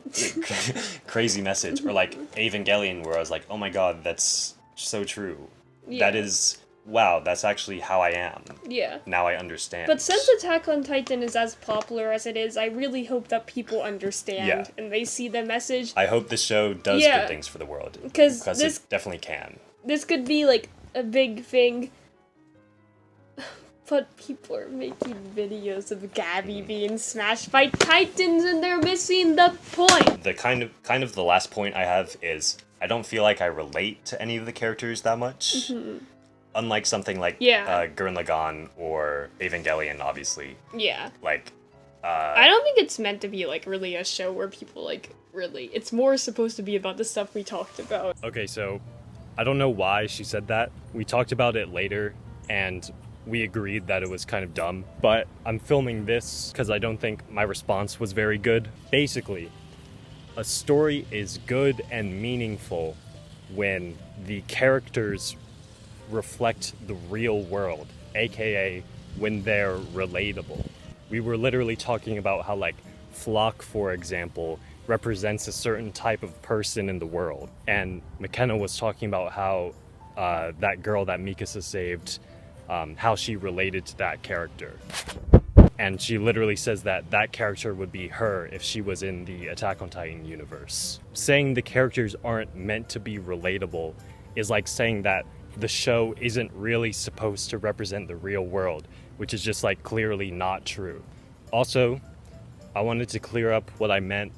Crazy message. Or like Evangelion, where I was like, oh my god, that's so true. Yeah. That is... Wow, that's actually how I am. Yeah. Now I understand. But since Attack on Titan is as popular as it is, I really hope that people understand Yeah. and they see the message. I hope this show does Yeah. good things for the world. Because it definitely can. This could be like a big thing. But people are making videos of Gabby being smashed by Titans and they're missing the point. The kind of the last point I have is I don't feel like I relate to any of the characters that much. Unlike something like Gurren Lagann or Evangelion, obviously. Yeah. Like, I don't think it's meant to be like really a show where people like really. It's more supposed to be about the stuff we talked about. Okay, so I don't know why she said that. We talked about it later, and we agreed that it was kind of dumb. But I'm filming this because I don't think my response was very good. Basically, a story is good and meaningful when the characters reflect the real world, aka when they're relatable. We were literally talking about how, like, Flock, for example, represents a certain type of person in the world. And McKenna was talking about how that girl that Mikasa saved, how she related to that character. And she literally says that that character would be her if she was in the Attack on Titan universe. Saying the characters aren't meant to be relatable is like saying that the show isn't really supposed to represent the real world, which is just like clearly not true. Also, I wanted to clear up what I meant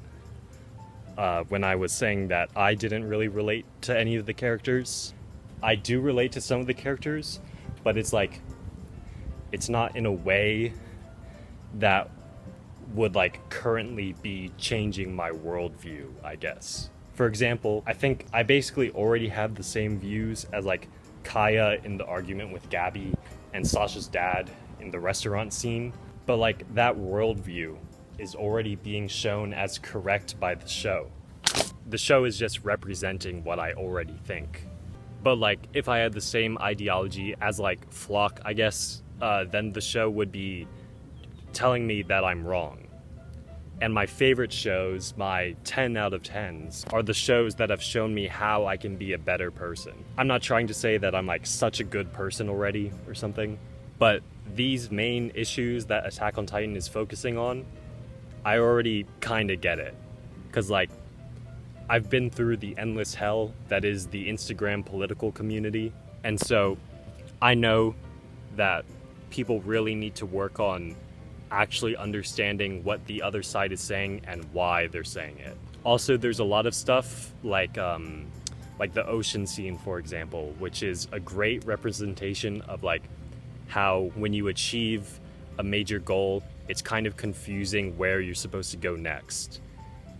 when I was saying that I didn't really relate to any of the characters. I do relate to some of the characters, but it's like, it's not in a way that would like currently be changing my worldview, I guess. For example, I think I basically already have the same views as like Kaya in the argument with Gabby and Sasha's dad in the restaurant scene, but like that worldview is already being shown as correct by the show. The show is just representing what I already think. But like if I had the same ideology as like Flock, I guess, then the show would be telling me that I'm wrong. And my favorite shows, my 10 out of 10s, are the shows that have shown me how I can be a better person. I'm not trying to say that I'm like such a good person already or something, but these main issues that Attack on Titan is focusing on, I already kind of get it. Because like, I've been through the endless hell that is the Instagram political community, and so I know that people really need to work on actually understanding what the other side is saying and why they're saying it. Also, there's a lot of stuff like the ocean scene, for example, which is a great representation of like how when you achieve a major goal, it's kind of confusing where you're supposed to go next.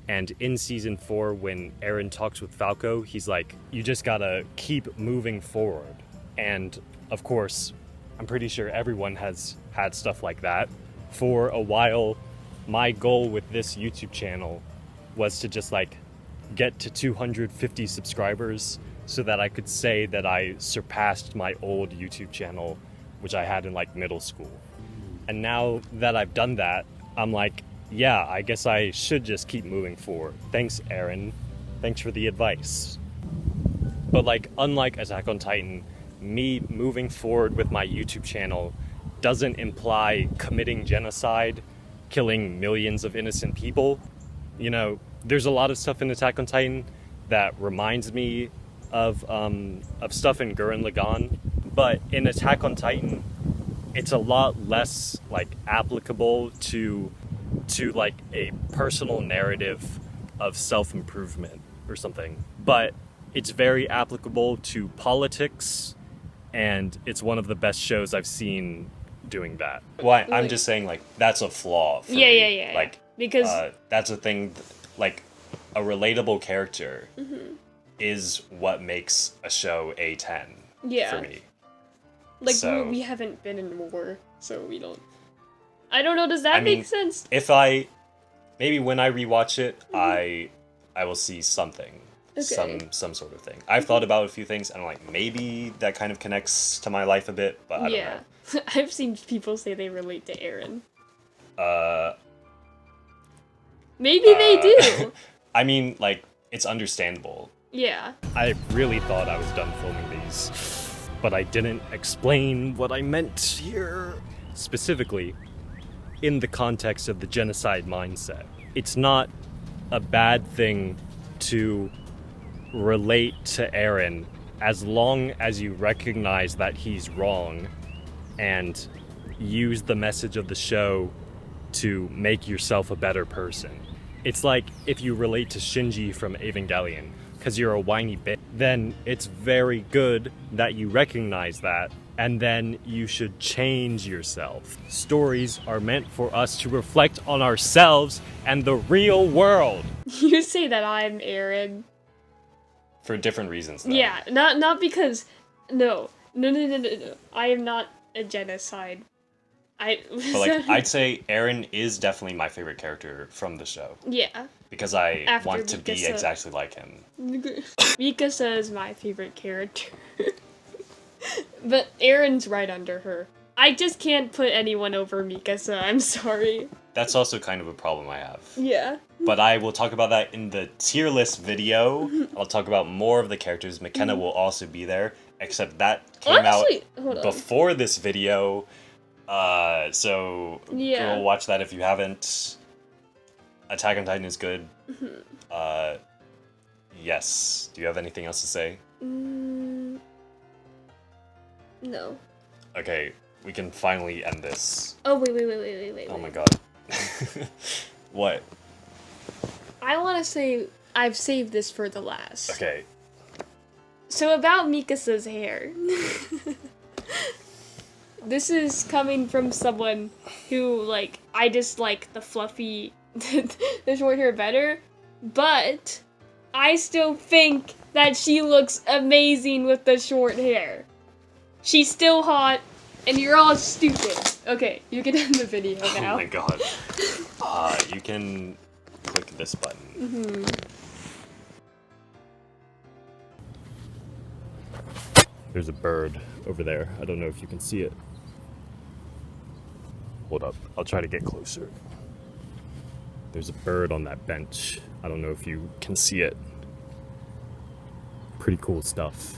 And in season 4, when Eren talks with Falco, he's like, you just gotta keep moving forward. And of course, I'm pretty sure everyone has had stuff like that. For a while, my goal with this YouTube channel was to just like get to 250 subscribers so that I could say that I surpassed my old YouTube channel, which I had in like middle school. And now that I've done that, I'm like, yeah, I guess I should just keep moving forward. Thanks, Eren. Thanks for the advice. But like, unlike Attack on Titan, me moving forward with my YouTube channel doesn't imply committing genocide, killing millions of innocent people. You know, there's a lot of stuff in Attack on Titan that reminds me of stuff in Gurren Lagann, but in Attack on Titan, it's a lot less like applicable to like a personal narrative of self-improvement or something. But it's very applicable to politics, and it's one of the best shows I've seen doing that. Well, I'm just saying, like, that's a flaw for me. Yeah. Like, because that's a thing, like, a relatable character is what makes a show A10 Yeah. for me. Like, So- we haven't been in war, so we don't... I don't know, does that make sense? If maybe when I rewatch it, I will see something. Okay. Some sort of thing. I've thought about a few things, and I'm like, maybe that kind of connects to my life a bit, but I don't Yeah. I've seen people say they relate to Aaron. know. Maybe they do. I mean, like, it's understandable. Yeah. I really thought I was done filming these, but I didn't explain what I meant here. Specifically, in the context of the genocide mindset. It's not a bad thing to relate to Aaron as long as you recognize that he's wrong and use the message of the show to make yourself a better person. It's like if you relate to Shinji from Evangelion because you're a whiny bitch, then it's very good that you recognize that, and then you should change yourself. Stories are meant for us to reflect on ourselves and the real world. You say that I'm Aaron. For different reasons, though. Yeah, not because... No. No. I am not a genocide. But, like, I'd say Aaron is definitely my favorite character from the show. Yeah. Because I After want to be Mikasa. exactly like him. Mikasa is my favorite character. But Aaron's right under her. I just can't put anyone over Mikasa, I'm sorry. That's also kind of a problem I have. Yeah. But I will talk about that in the tier list video. I'll talk about more of the characters. McKenna will also be there, except that came Honestly, out hold on. before this video. So Yeah. go watch that if you haven't. Attack on Titan is good. Yes. Do you have anything else to say? No. Okay, we can finally end this. Oh, wait. Oh my god. What? I want to say I've saved this for the last. Okay. So about Mikasa's hair. This is coming from someone who, like, I just like the fluffy, the short hair better, but I still think that she looks amazing with the short hair. She's still hot, and you're all stupid. Okay, you can end the video now. Oh my god. You can click this button. There's a bird over there. I don't know if you can see it. Hold up, I'll try to get closer. There's a bird on that bench. I don't know if you can see it. Pretty cool stuff.